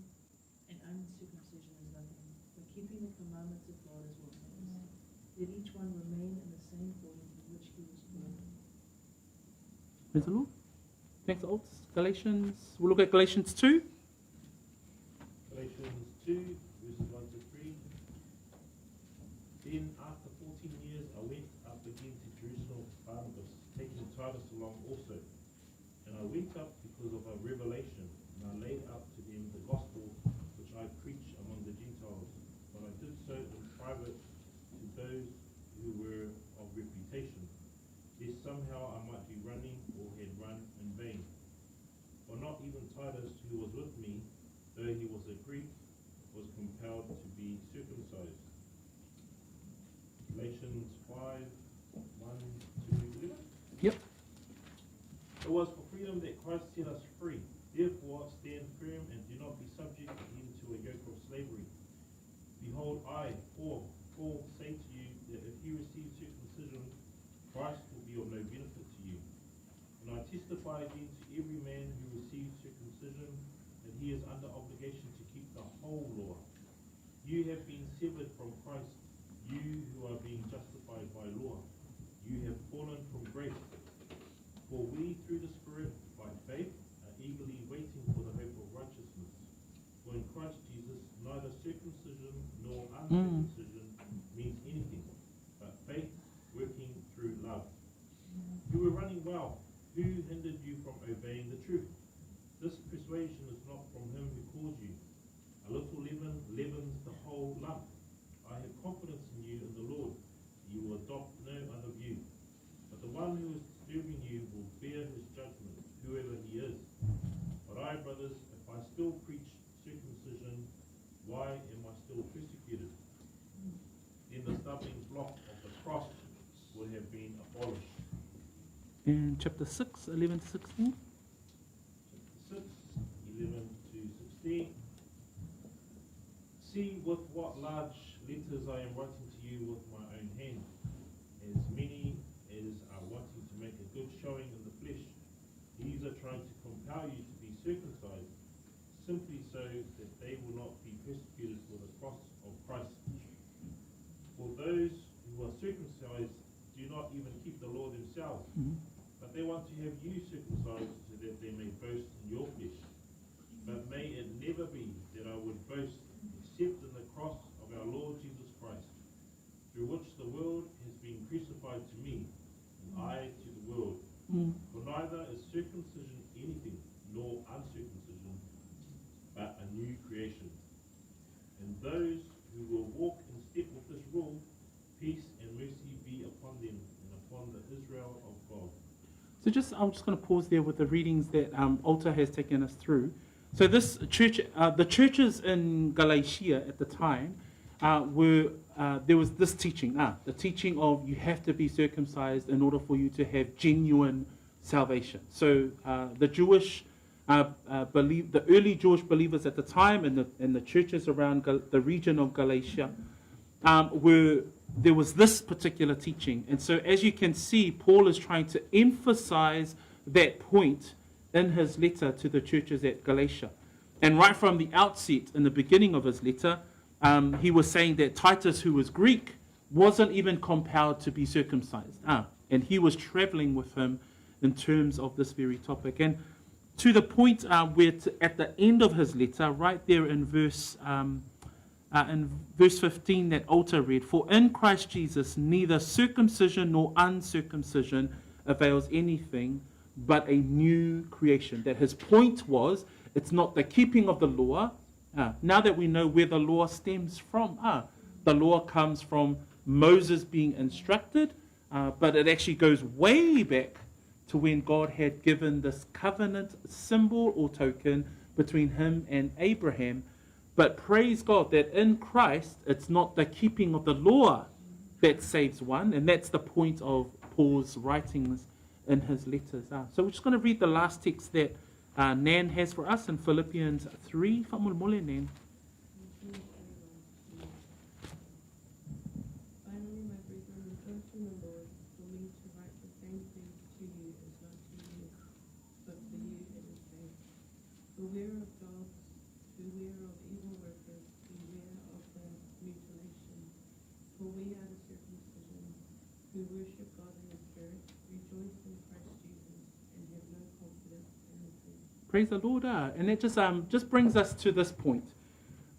and uncircumcision is nothing, but keeping the commandments of God is what matters. Let each one remain in the same point in which he was called. Praise the Lord. Thanks, Alt. Galatians. We'll look at Galatians 2. Galatians 2, verses 1 to 3. Then, after 14 years, I went up again to Jerusalem with Barnabas, taking Titus along also. And I went up because of a revelation, and I laid up to them the gospel which I preach among the Gentiles. But I did so in private to those who were of reputation, lest somehow I might be running or had run in vain. For not even Titus, who was with me, though he was a Greek, was compelled to be circumcised. Galatians 5, 1 to 11. Yep. It was for freedom that Christ set us free. Therefore, stand firm and do not be subject again to a yoke of slavery. Behold, I, Paul, say to you that if you receive circumcision, Christ will be of no benefit to you. And I testify again to every man who receives circumcision that he is under obligation to keep the whole law. You have been severed from Christ, you who are being justified by law. You have fallen from grace. For we, through the Spirit, by faith, are eagerly waiting for the hope of righteousness. For in Christ Jesus, neither circumcision nor uncircumcision means anything, but faith working through love. You were running well. Who hindered you from obeying the truth? This persuasion is not from him who called you. A little leaven leavens the whole lump. I have confidence in you in the Lord. You will adopt no other view. But the one who is disturbing you will bear his judgment, whoever he is. But I, brothers, if I still preach circumcision, why am I still persecuted? Then the stumbling block of the cross would have been abolished. And chapter 6, 11 to 16. Chapter 6, 11 to 16. See with what large letters I am writing to you with my own hand. As many as are wanting to make a good showing in the flesh, these are trying to compel you to be circumcised, simply so that they will not be persecuted for the cross of Christ. For those who are circumcised do not even keep the law themselves, but they want to have you circumcised so that they may boast in your flesh. But may it never be that I would boast except in the cross of our Lord Jesus Christ, through which the world has been crucified to me, and I to the world. For neither is circumcision anything, nor uncircumcision, but a new creation. And those who will walk in step with this rule, peace and mercy be upon them and upon the Israel of God. So I'm just going to pause there with the readings that Alta has taken us through. So this church, the churches in Galatia at the time there was this teaching, the teaching of you have to be circumcised in order for you to have genuine salvation. So the Jewish the early Jewish believers at the time and the churches around the region of Galatia there was this particular teaching. And so as you can see, Paul is trying to emphasize that point in his letter to the churches at Galatia. And right from the outset, in the beginning of his letter, he was saying that Titus, who was Greek, wasn't even compelled to be circumcised. And he was traveling with him in terms of this very topic. And to the point where at the end of his letter, right there in verse 15 that Alta read, for in Christ Jesus neither circumcision nor uncircumcision avails anything, but a new creation. That his point was, it's not the keeping of the law. Now that we know where the law stems from, the law comes from Moses being instructed, but it actually goes way back to when God had given this covenant symbol or token between him and Abraham. But praise God that in Christ, it's not the keeping of the law that saves one, and that's the point of Paul's writings in his letters. So we're just going to read the last text that Nan has for us in Philippians 3. Whamulmole, Nan. Finally, my brethren, rejoice in the Lord. For me to write the same thing to you is not to you, but for you it is safe. Beware of dogs, beware of evil workers, beware of the mutilation. For we are the circumcision, who worship God in the Spirit, rejoice in Christ Jesus, and have no confidence in the flesh. Praise the Lord. And it just brings us to this point,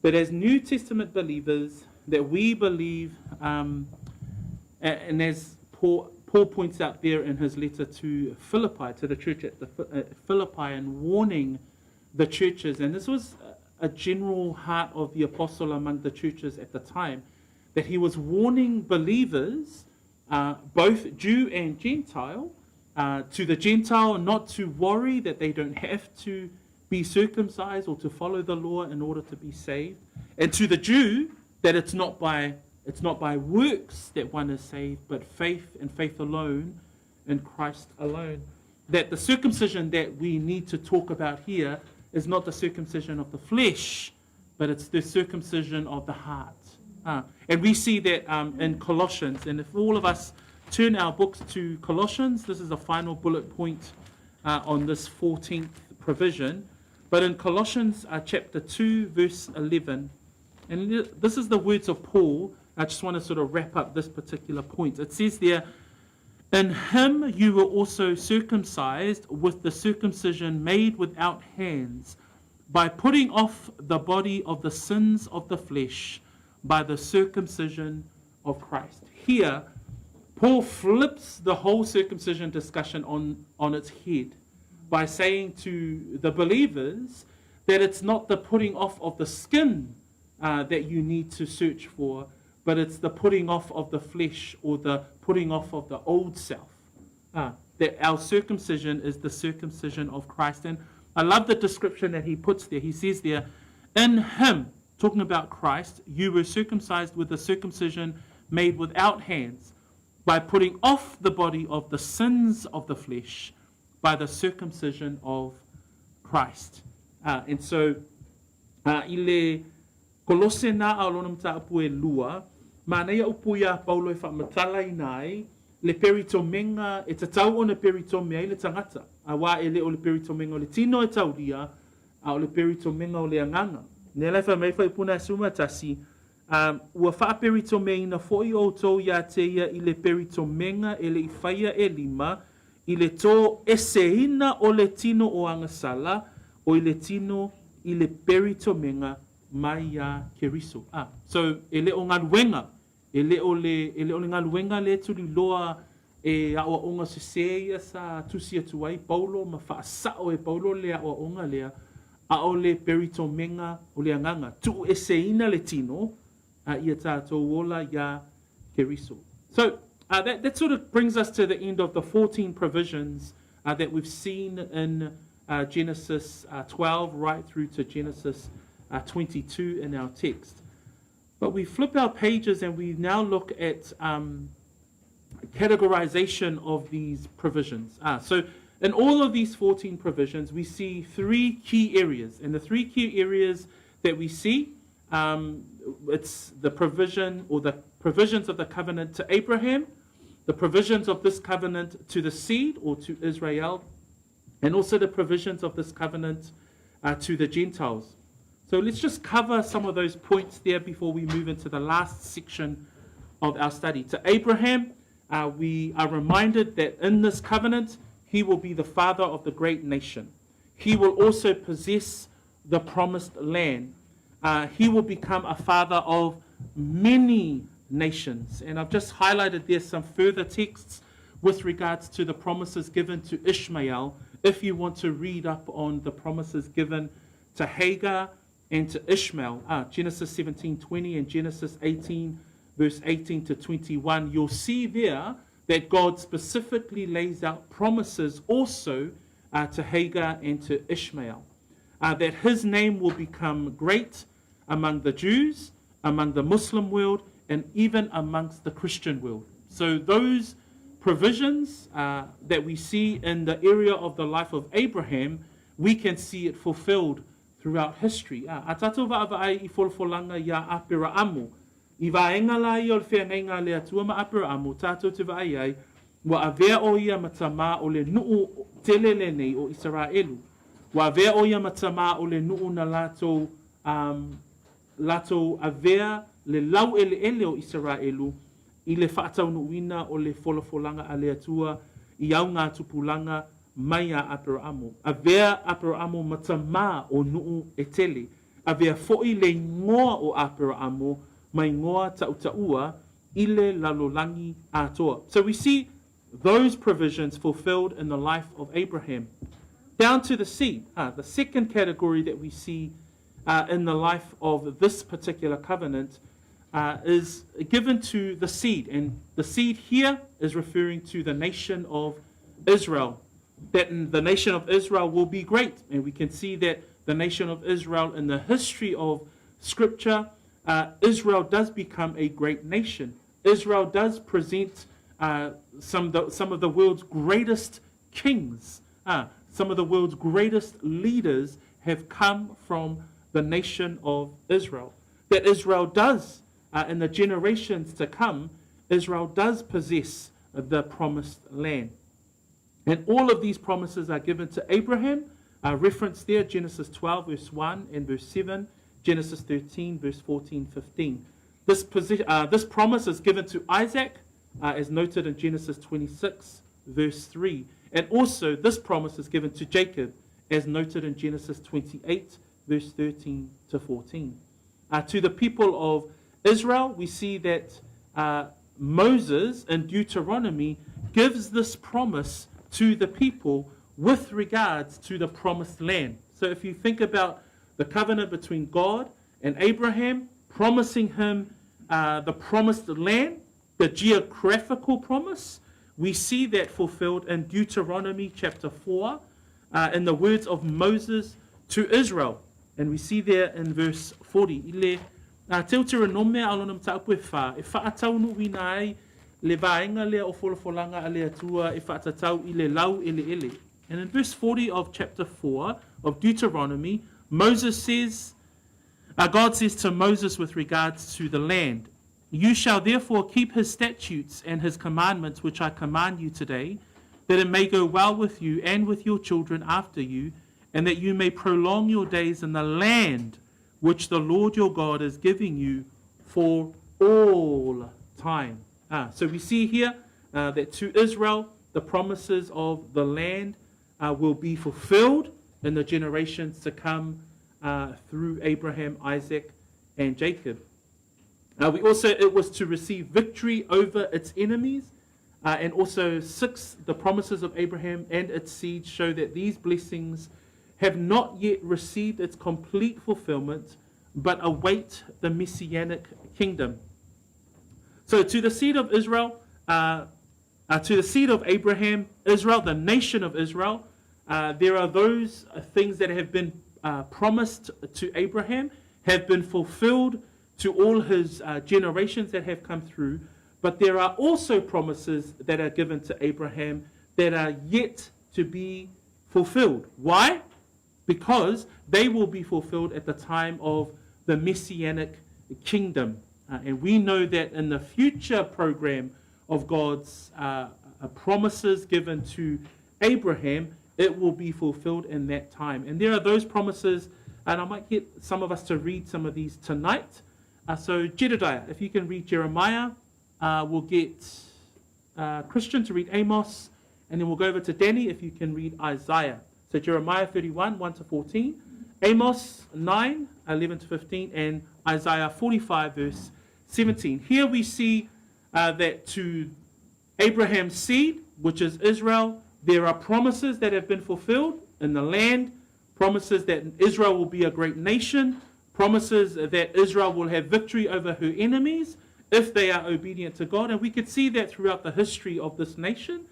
that as New Testament believers, that we believe, and as Paul points out there in his letter to Philippi, to the church at Philippi, and warning the churches, and this was a general heart of the apostle among the churches at the time, that he was warning believers, both Jew and Gentile, to the Gentile not to worry that they don't have to be circumcised or to follow the law in order to be saved, and to the Jew that it's not by works that one is saved, but faith and faith alone in Christ alone. That the circumcision that we need to talk about here is not the circumcision of the flesh, but it's the circumcision of the heart. And we see that in Colossians. And if all of us turn our books to Colossians, this is the final bullet point on this 14th provision. But in Colossians chapter 2, verse 11, and this is the words of Paul. I just want to sort of wrap up this particular point. It says there, in him you were also circumcised with the circumcision made without hands, by putting off the body of the sins of the flesh by the circumcision of Christ. Here, Paul flips the whole circumcision discussion on its head by saying to the believers that it's not the putting off of the skin that you need to search for, but it's the putting off of the flesh, or the putting off of the old self. That our circumcision is the circumcision of Christ. And I love the description that he puts there. He says there, in him, talking about Christ, you were circumcised with a circumcision made without hands, by putting off the body of the sins of the flesh by the circumcision of Christ. And so, ile Kolose na aolona mtaapu e lua, mana ia upu ia Paulo e whaamatala i nai, le peritomenga e tatau o na peritomea i le tangata. A wā e le o le peritomenga o le tino e tauria, a o le peritomenga o le anganga. Ne lai wha mai whai puna suma tasi, ua wha peritomea ina foi o tau ia te ia i le peritomenga e le i whaia e lima, i le tō eseina o le tino o angasala, o i le tino i le peritomenga mai a keriso. So e le o ngaluenga, e le o le ngaluenga le tuli loa e awa onga seseia sa tusia tuai Paulo ma whaasao e Paulo le awa onga lea a o le peritomenga o le anganga tu e seina le tino ia tātou wola ia keriso. So that sort of brings us to the end of the 14 provisions that we've seen in Genesis 12 right through to Genesis 22 in our text. But we flip our pages and we now look at categorization of these provisions. So in all of these 14 provisions, we see three key areas. And the three key areas that we see, it's the provision or the provisions of the covenant to Abraham, the provisions of this covenant to the seed or to Israel, and also the provisions of this covenant to the Gentiles. So let's just cover some of those points there before we move into the last section of our study. To Abraham, we are reminded that in this covenant, he will be the father of the great nation. He will also possess the promised land. He will become a father of many nations. And I've just highlighted there some further texts with regards to the promises given to Ishmael, if you want to read up on the promises given to Hagar and to Ishmael, Genesis 17:20 and Genesis 18, verse 18 to 21, you'll see there that God specifically lays out promises also to Hagar and to Ishmael, that his name will become great among the Jews, among the Muslim world, and even amongst the Christian world. So those provisions that we see in the area of the life of Abraham, we can see it fulfilled throughout history. A tātou wa'awai I wholwholanga ia ABRAHAMIC. I vaenga la I o le whenenga le atua ma ABRAHAMIC, tātou te vai ai, wa avea o ia matama o le nuu telele nei o Israelu. Wa avea o ia matama o le nuu na latou avea le lau ele o Israelu, I le whaataunuina o le wholawholanga a le atua I au ngā tupulanga mai a ABRAHAMIC. Avea ABRAHAMIC matama o nuu e tele. Avea fo'i le ngoa o ABRAHAMIC mai ngoa tautaua I le lalolangi atoa. So we see those provisions fulfilled in the life of Abraham. Down to the seed, the second category that we see in the life of this particular covenant is given to the seed. And the seed here is referring to the nation of Israel. That the nation of Israel will be great. And we can see that the nation of Israel in the history of Scripture, Israel does become a great nation. Israel does present some of the world's greatest kings. Some of the world's greatest leaders have come from the nation of Israel. That Israel does, in the generations to come, Israel does possess the promised land. And all of these promises are given to Abraham, referenced there, Genesis 12, verse 1 and verse 7, Genesis 13, verse 14, 15. This promise is given to Isaac, as noted in Genesis 26, verse 3. And also, this promise is given to Jacob, as noted in Genesis 28, verse 13 to 14. To the people of Israel, we see that Moses in Deuteronomy gives this promise to the people with regards to the promised land. So if you think about the covenant between God and Abraham, promising him the promised land, the geographical promise, we see that fulfilled in Deuteronomy chapter 4 in the words of Moses to Israel. And we see there in verse 40. Te uteronome alonam taupu e whaataunu wina ai le vaenga lea o wholawholanga a lea tua e whaatatau I le lau ele. And in verse 40 of chapter 4 of Deuteronomy, Moses says, God says to Moses with regards to the land, you shall therefore keep his statutes and his commandments which I command you today, that it may go well with you and with your children after you, and that you may prolong your days in the land which the Lord your God is giving you for all time. So we see here that to Israel, the promises of the land will be fulfilled in the generations to come through Abraham, Isaac, and Jacob. It was to receive victory over its enemies. And also, 6, the promises of Abraham and its seed show that these blessings have not yet received its complete fulfillment, but await the Messianic kingdom. So to the seed of Israel, to the seed of Abraham, Israel, the nation of Israel, there are those things that have been promised to Abraham, have been fulfilled to all his generations that have come through. But there are also promises that are given to Abraham that are yet to be fulfilled. Why? Because they will be fulfilled at the time of the Messianic kingdom. And we know that in the future program of God's promises given to Abraham, it will be fulfilled in that time. And there are those promises, and I might get some of us to read some of these tonight. So Jedediah, if you can read Jeremiah, we'll get Christian to read Amos, and then we'll go over to Danny if you can read Isaiah. So Jeremiah 31, 1 to 14, Amos 9, 11 to 15, and Isaiah 45, verse 17. Here we see that to Abraham's seed, which is Israel, there are promises that have been fulfilled in the land, promises that Israel will be a great nation, promises that Israel will have victory over her enemies, if they are obedient to God. And we could see that throughout the history of this nation.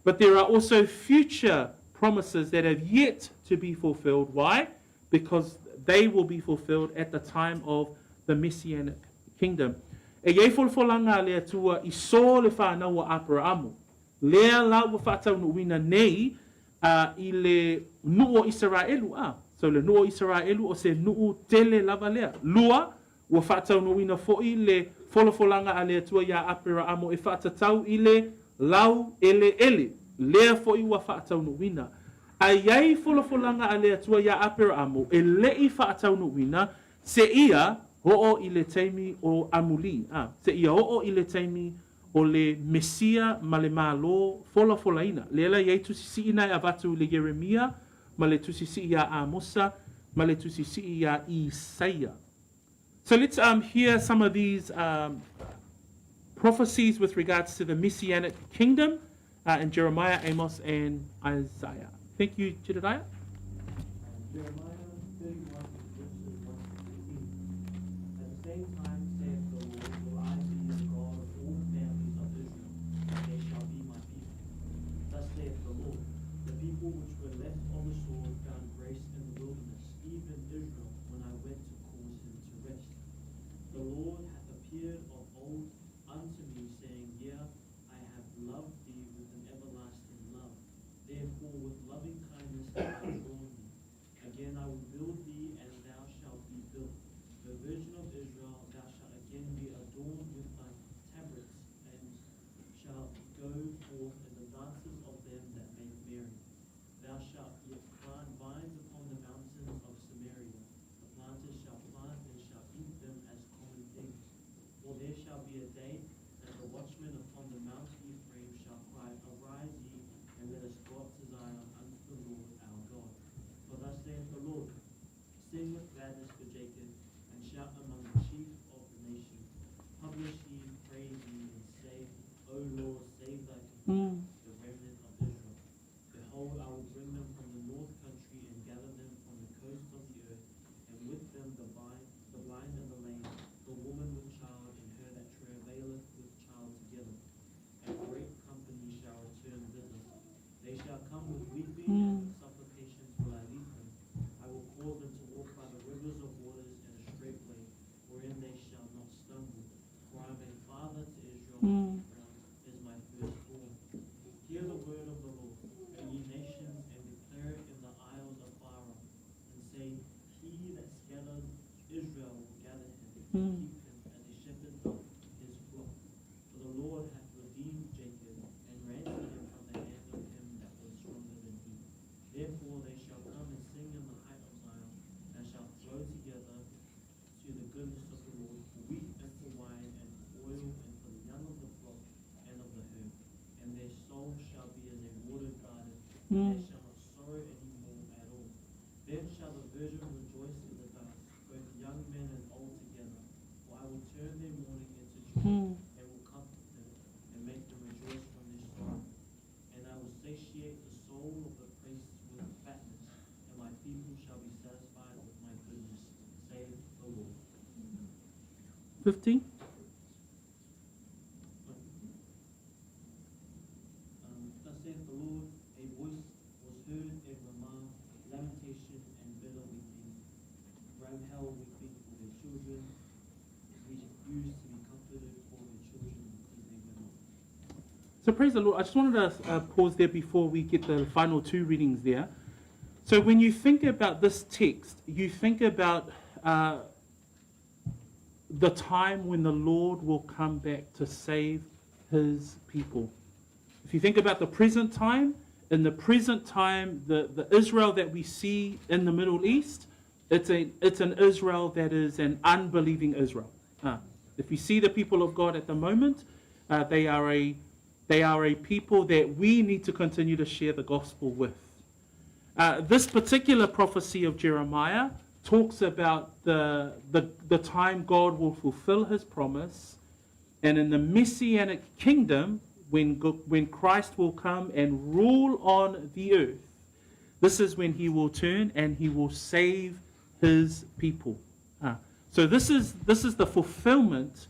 But there are also future promises that have yet to be fulfilled. Why? Because they will be fulfilled at the time of the Messianic kingdom. E iei folfolanga lea tua I so le whanau a Abraham. Lea lau wa whatau no wina nei I le nuu o Israelu. So le nuu o Israelu o se nuu tele lava lea. Lua wa whatau no wina fo'i le folfolanga a lea tua ia Abraham e whatatau I le lau ele. Lea fo'i wa whaatau no wina. A iei folfolanga a lea tua ia Abraham e lei whaatau no wina se ia ho'o I le teimi o Amuli. Se ia ho'o I le teimi o le Mesia ma le malo folafolaina. Lela iei tusisi ina a vatu le Jeremia, ma le tusisi ia Amosa, ma le tusisi ia Isaiah. So let's hear some of these prophecies with regards to the Messianic kingdom in Jeremiah, Amos, and Isaiah. Thank you, Jedediah. Jeremiah 31, verses 1 to 15. At the same time, saith the Lord, will I be the God of all families of Israel, and they shall be my people. Thus saith the Lord, the people which were left on the sword found grace in the wilderness, even Israel, when I went to cause him to rest. The Lord hath appeared of old unto me, saying, Yea, I have loved thee with an everlasting love. Therefore with loving kindness have I drawn thee. Again I will build thee, and thou shalt be built. The virgin of Israel, thou shalt again be adorned with thy tabrets, and shalt go forth in the dances of them that make merry. Thou shalt yet plant vines upon the mountains of Samaria. The planters shall plant and shall eat them as common things. For there shall be a day that the watchmen upon the mount Ephraim shall cry, Arise ye, and let us go up to Zion unto the Lord our God. For thus saith the Lord, Sing with gladness for Jacob, and shout among the chief of the nations. Publish ye, praise ye, and say, O Lord, save thy people, the remnant of Israel. Behold, I will bring them from the north country, and gather them from the coast of the earth, and with them the blind and the lame, the woman with child, and her that travaileth with child together. A great company shall return thither. They shall come with weeping and with supplications will I lead them. I will cause them to walk by the rivers of waters in a straight way, wherein they shall not stumble. For I am a father to Israel, and Ephraim is my firstborn. Hear the word of the Lord, ye nations, and declare it in the isles of Pharaoh, and say, He that scattered Israel will gather him, and keep him as a shepherd of his flock. For the Lord hath redeemed Jacob, and ransomed him from the hand of him that was stronger than he. Therefore they shall come and sing in the height of Zion, and shall flow together to the goodness of the Lord, for wheat and for wine, and for oil, and for the young of the flock, and of the herd. And their soul shall be as a watered garden, and they shall not sorrow any more at all. Then shall the virgin rejoice in the dance, both young men and old together. For I will turn their mourning into joy, and will comfort them, and make them rejoice from their sorrow. And I will satiate the soul of the priests with fatness, and my people shall be satisfied with my goodness, saith the Lord. 15. Thus saith the Lord, a voice was heard in Ramah, lamentation and bitter weeping, Rahel weeping for their children, we refused to be comforted for their children because they were not. So praise the Lord. I just wanted to pause there before we get the final two readings there. So when you think about this text, you think about the time when the Lord will come back to save his people. If you think about the present time, in the present time, the Israel that we see in the Middle East, it's an Israel that is an unbelieving Israel. If you see the people of God at the moment, they are a people that we need to continue to share the gospel with. This particular prophecy of Jeremiah talks about the time God will fulfill his promise, and in the Messianic kingdom, when Christ will come and rule on the earth, this is when he will turn and he will save his people. So this is the fulfillment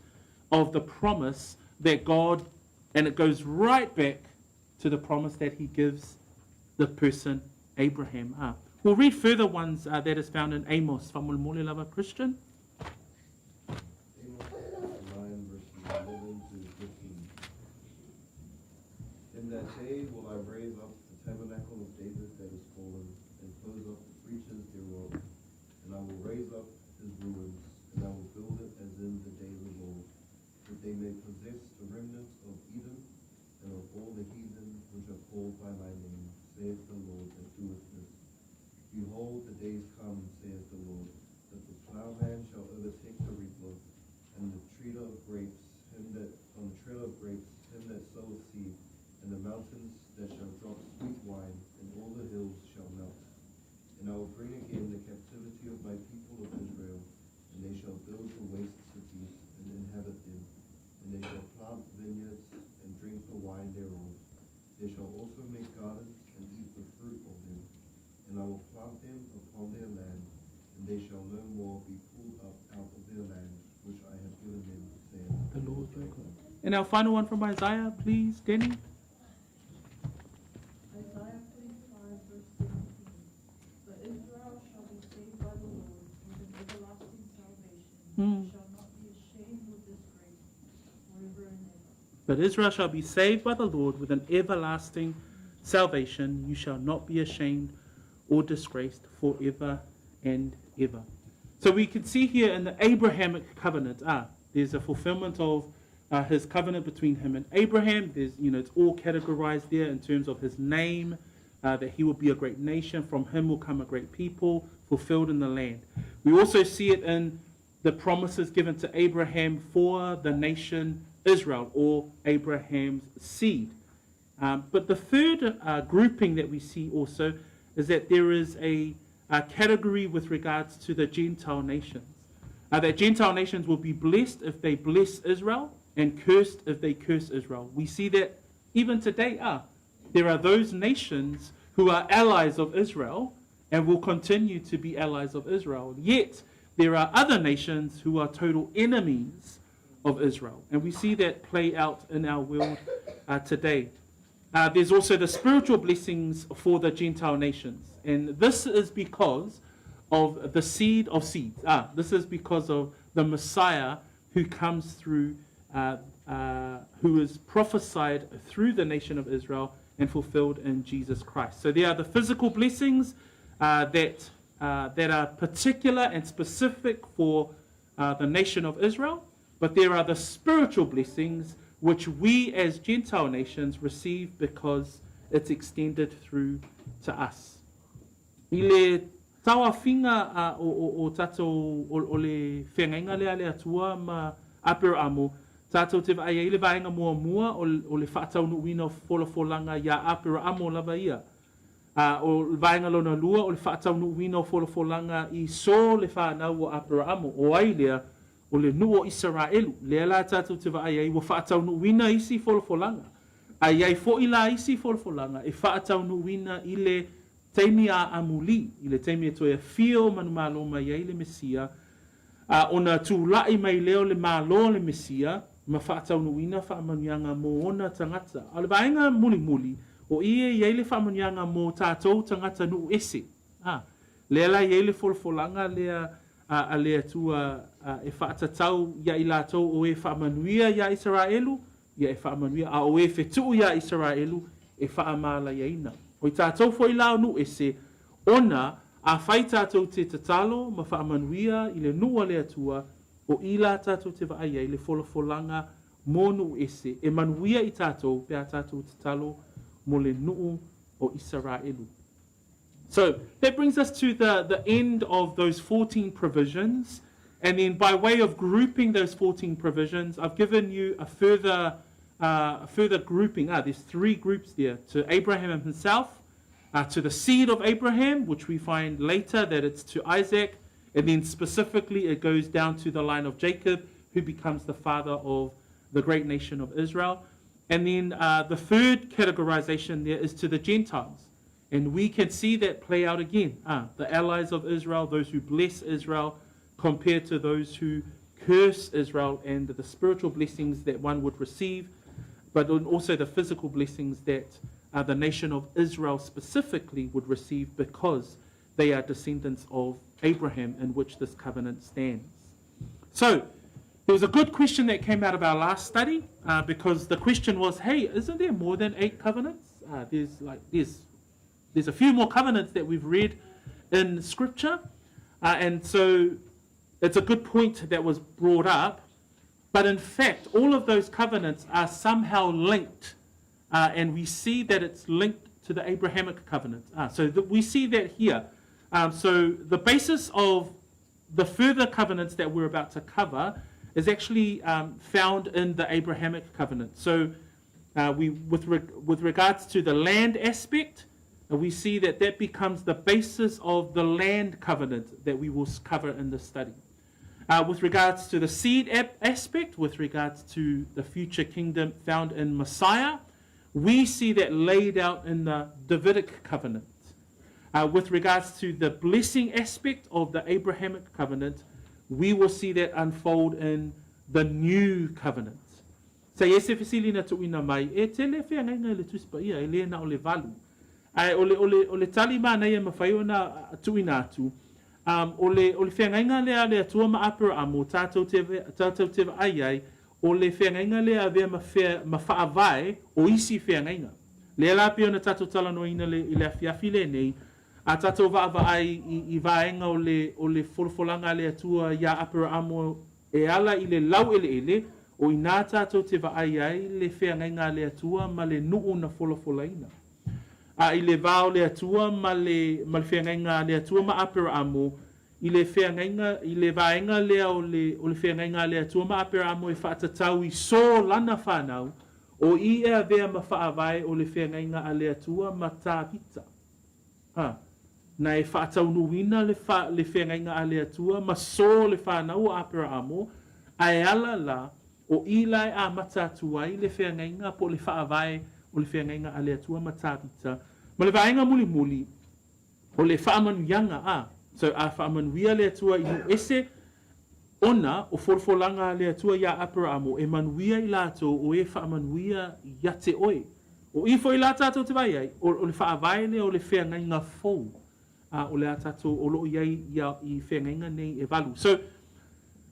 of the promise that God, and it goes right back to the promise that he gives the person Abraham. We'll read further ones that is found in Amos. Whamole lava Christian. Amos 9, verses 11 to 15. In that day will I raise up the tabernacle of David that is fallen, and close up the breaches thereof. And I will raise up his ruins, and I will build it as in the days of old, that they may possess the remnants of Edom, and of all the heathen which are called by my name, saith the Lord that doeth this. Behold, the days come, saith the Lord, that the plowman shall overtake the reaper, and the treader of grapes, him that soweth seed, and the mountains that shall drop sweet wine, and all the hills shall melt. And I will bring again the captivity of my people of Israel, and they shall build the waste cities, and inhabit them, and they shall plant vineyards, and drink the wine thereof. They shall also make gardens, and eat the fruit of them. And I will plant them upon their land, and they shall no more be pulled up out of their land, which I have given them, saith The Lord your God. And our final one from Isaiah, please, Danny. Isaiah 45, verse 17. But Israel shall be saved by the Lord with an everlasting salvation. Shall not be ashamed with disgrace forever and ever. But Israel shall be saved by the Lord with an everlasting salvation. You shall not be ashamed or disgraced forever and ever. So we can see here in the Abrahamic covenant, there's a fulfillment of his covenant between him and Abraham. There's, it's all categorized there in terms of his name, that he will be a great nation. From him will come a great people, fulfilled in the land. We also see it in the promises given to Abraham for the nation Israel, or Abraham's seed. But the third grouping that we see also is that there is a category with regards to the Gentile nations. That Gentile nations will be blessed if they bless Israel, and cursed if they curse Israel. We see that even today, there are those nations who are allies of Israel and will continue to be allies of Israel. Yet, there are other nations who are total enemies of Israel. And we see that play out in our world today. There's also the spiritual blessings for the Gentile nations. And this is because of the seed of seeds. This is because of the Messiah who comes through, who is prophesied through the nation of Israel and fulfilled in Jesus Christ. So there are the physical blessings that are particular and specific for the nation of Israel, but there are the spiritual blessings which we as Gentile nations receive because it's extended through to us. I le tawa whinga o tatou o le whengainga lea atua ma ABRAHAMIC, tatou te vai ele vaenga mua o le whaatau nuuina wholafolanga ia ABRAHAMIC lava ia. O vaenga lona lua o le whaatau nuuina wholafolanga I so le whanau o ABRAHAMIC o ai lea o le nu o Israelu. Lea la tatou te vai ai wa whaatau nuuina isi wholafolanga. Ai ai fo I la isi wholafolanga e whaatau nuuina I le teimi a amuli, I le teimi e toi fio manu malo mai ai le Mesia, ona tūlai mai leo le malo le Mesia, ma whaatau nuina whaamanianga mō ona tangata. A le vaenga muli, o ie le whaamanianga mō tātou tangata nuu ese. Lea la le folfolanga lea a lea tua e whaatatau ia I lātou o e whaamanuia ia Israelu, ia e whaamanuia, a o e whetuu ia Israelu e whaamala iaina. O I tātou fo I lao nu ese, ona a whai tātou te tatalo ma whaamanuia I le nua lea tua o I la tātou te vaai ai le wholafolanga mō nu ese, e manuia I tātou pia tātou tatalo mo le nuu o Israelu. So that brings us to the end of those 14 provisions. And then by way of grouping those 14 provisions, I've given you a further grouping. There's 3 groups there. To Abraham himself, to the seed of Abraham, which we find later that it's to Isaac, and then specifically it goes down to the line of Jacob, who becomes the father of the great nation of Israel. And then the third categorization there is to the Gentiles. And we can see that play out again. The allies of Israel, those who bless Israel, compared to those who curse Israel and the spiritual blessings that one would receive, but also the physical blessings that the nation of Israel specifically would receive because they are descendants of Abraham, in which this covenant stands. So there was a good question that came out of our last study, because the question was, hey, isn't there more than 8 covenants? There's a few more covenants that we've read in Scripture, and so it's a good point that was brought up. But in fact, all of those covenants are somehow linked, and we see that it's linked to the Abrahamic covenant. We see that here. So the basis of the further covenants that we're about to cover is actually found in the Abrahamic covenant. So with regards to the land aspect, we see that that becomes the basis of the land covenant that we will cover in this study. With regards to the seed aspect, with regards to the future kingdom found in Messiah, we see that laid out in the Davidic covenant. With regards to the blessing aspect of the Abrahamic covenant, we will see that unfold in the new covenant. Sa ese fesilina tuina mai e tele fe nga le tuspa ia ele na ole valu. Ai ole tali mana ia mafaiona tuina atu. Ole fe nga le atua ma ABRAHAMIC tatou te ai ole fe nga le ave ma faavai o isi fe nga. Le la pe ona tatou tala no ina le ile afiafile nei. A tatou vaava ai I vaenga o le folfolanga le atua ia ABRAHAMIC e ala I le lau ele o I nā tatou te vaai ai le whengainga le atua ma le nuu na folofolaina. I le vao le atua ma le whengainga le atua ma ABRAHAMIC I le vaenga lea o le whengainga le atua ma ABRAHAMIC e whaatatau I so lana whanau o I ea vea ma whaavai o le whengainga a le atua ma tāpita. Na e whaatau nuina le whengainga a le atua, ma so le whanau o ABRAHAMIC, a e ala la o ilai a matatuai le whengainga po le whaavai o le whengainga a le atua ma tāpita. Ma le vaenga muli muli o le whaamanuianga so a whaamanuia le atua I ese ona o forfolanga le atua ia ABRAHAMIC e manuia I lato o e whaamanuia ia te oe. O I fo I la tātou te vai ai, o le whaavai le o le whengainga fou. O le atato o loo iai I whengainga nei e valu. So,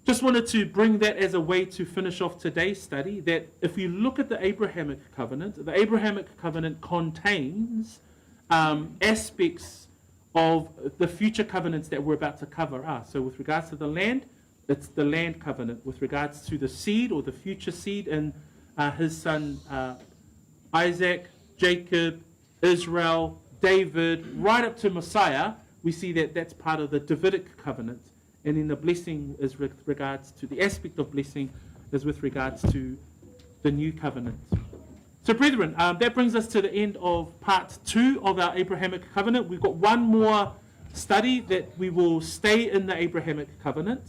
just wanted to bring that as a way to finish off today's study, that if you look at the Abrahamic covenant contains aspects of the future covenants that we're about to cover. So with regards to the land, it's the land covenant. With regards to the seed or the future seed and his son Isaac, Jacob, Israel, David, right up to Messiah, we see that that's part of the Davidic covenant. And in the blessing is with regards to the aspect of blessing is with regards to the new covenant. So brethren, that brings us to the end of part 2 of our Abrahamic covenant. We've got one more study that we will stay in the Abrahamic covenant.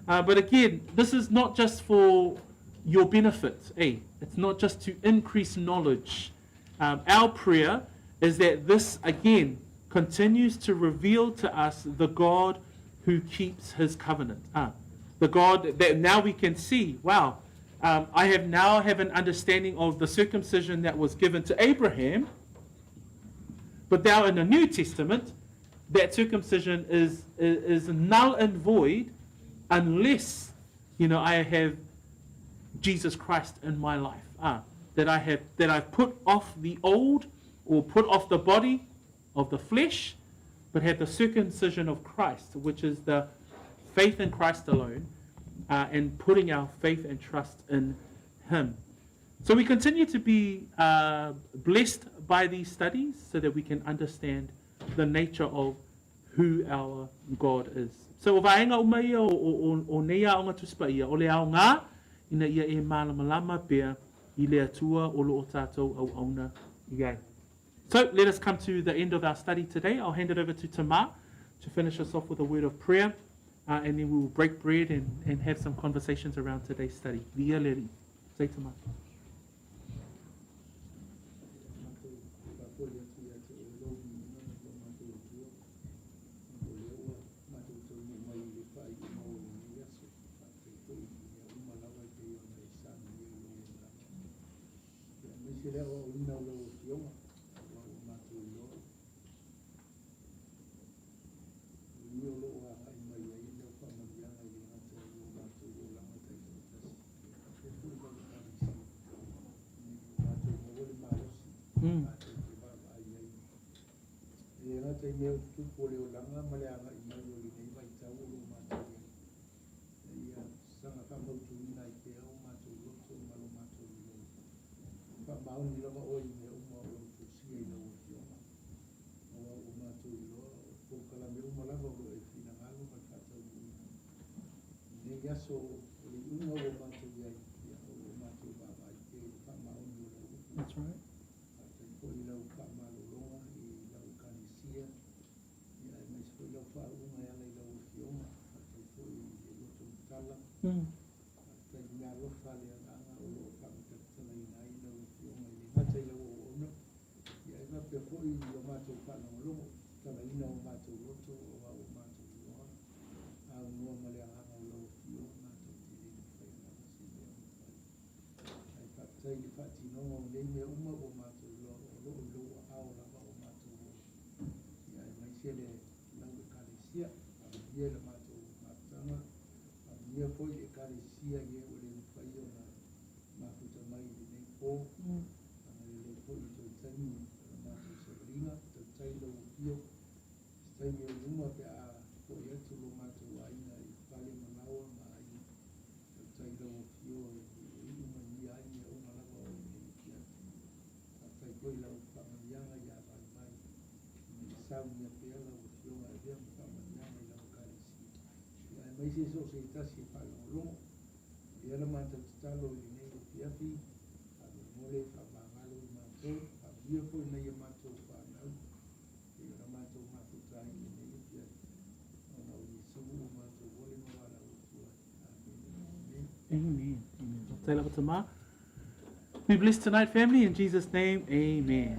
But again, this is not just for your benefit. It's not just to increase knowledge. Our prayer is that this, again, continues to reveal to us the God who keeps his covenant. The God that now we can see, wow, I now have an understanding of the circumcision that was given to Abraham, but now in the New Testament, that circumcision is null and void unless, I have Jesus Christ in my life. That I've put off the old, or put off the body of the flesh, but have the circumcision of Christ, which is the faith in Christ alone, and putting our faith and trust in him. So we continue to be blessed by these studies so that we can understand the nature of who our God is. So o vaenga o mai o neia o ngā tuspa ia, o le ao ngā, ina ia e malamalama pia I le atua o lo o tātou au auna iai. So let us come to the end of our study today. I'll hand it over to Tamar to finish us off with a word of prayer, and then we will break bread and have some conversations around today's study. Via Leri. Say Tamar. se le o ina lo tionga o matu lo ni lo wa ai mai ai le fa ma ya ai na te o matu lo la ma te se se fu lo ka ni matu mo le ma lo si matu ke ba ai ai e na te me tu po le o la ma le anga i mai lo ni mai ta o lo matu ia sanga ka mo tu ina i te o matu lo so ma lo matu lo pa mau ni lo o i me o mo lo tu si ai lo ki o matu lo ko kala me o mo la lo e fina ngalo ma ka ta ni ya so li uno o matu ia ia o matu ba ba ke pa mau ni lo That's right. ate ko i lo pa ma lo lo i lo ka ni sia ia me so lo fa una ia le lo ki o ma ate ko i lo tu tala Mm. ate nga lo fa le nga o lo pa ka ta le nai lo ki o ma i nga te lo o no ia nga pe ko i lo matu pa lo lo ta le ina o matu lo to o matu lo a no ma le nga o lo ki o matu ti le fa na si le ai pa tai li fa ti no le me o ma o matu lo a o la o matu lo ia mai se le la ka le sia a ia le matu matanga a ia foi e ka le sia ye o le fa yo na ma fu ta mai le nei po Mm. le foi to tani ma fu se ringa to tai lo io stai me uma pe a po ia tu lo matu ai na i pale manawa ma ai to tai lo io e uma ni ai ne uma la o ni ia tai ko la pa ma ya ya ba mai ni sa mi pe la o io ma dia pa ma ya la ka le si ai mai se so se ta si pa lo ia la mata talo i nei o piafi a lo mole fa mangalo i mato a via po i nei mato fa nau i la mato mato tai i nei o piafi ona o Yesu o mato vole no ala o tua amen Amen. Amen. I'll tell you what tomorrow. Be blessed tonight, family. In Jesus' name, amen.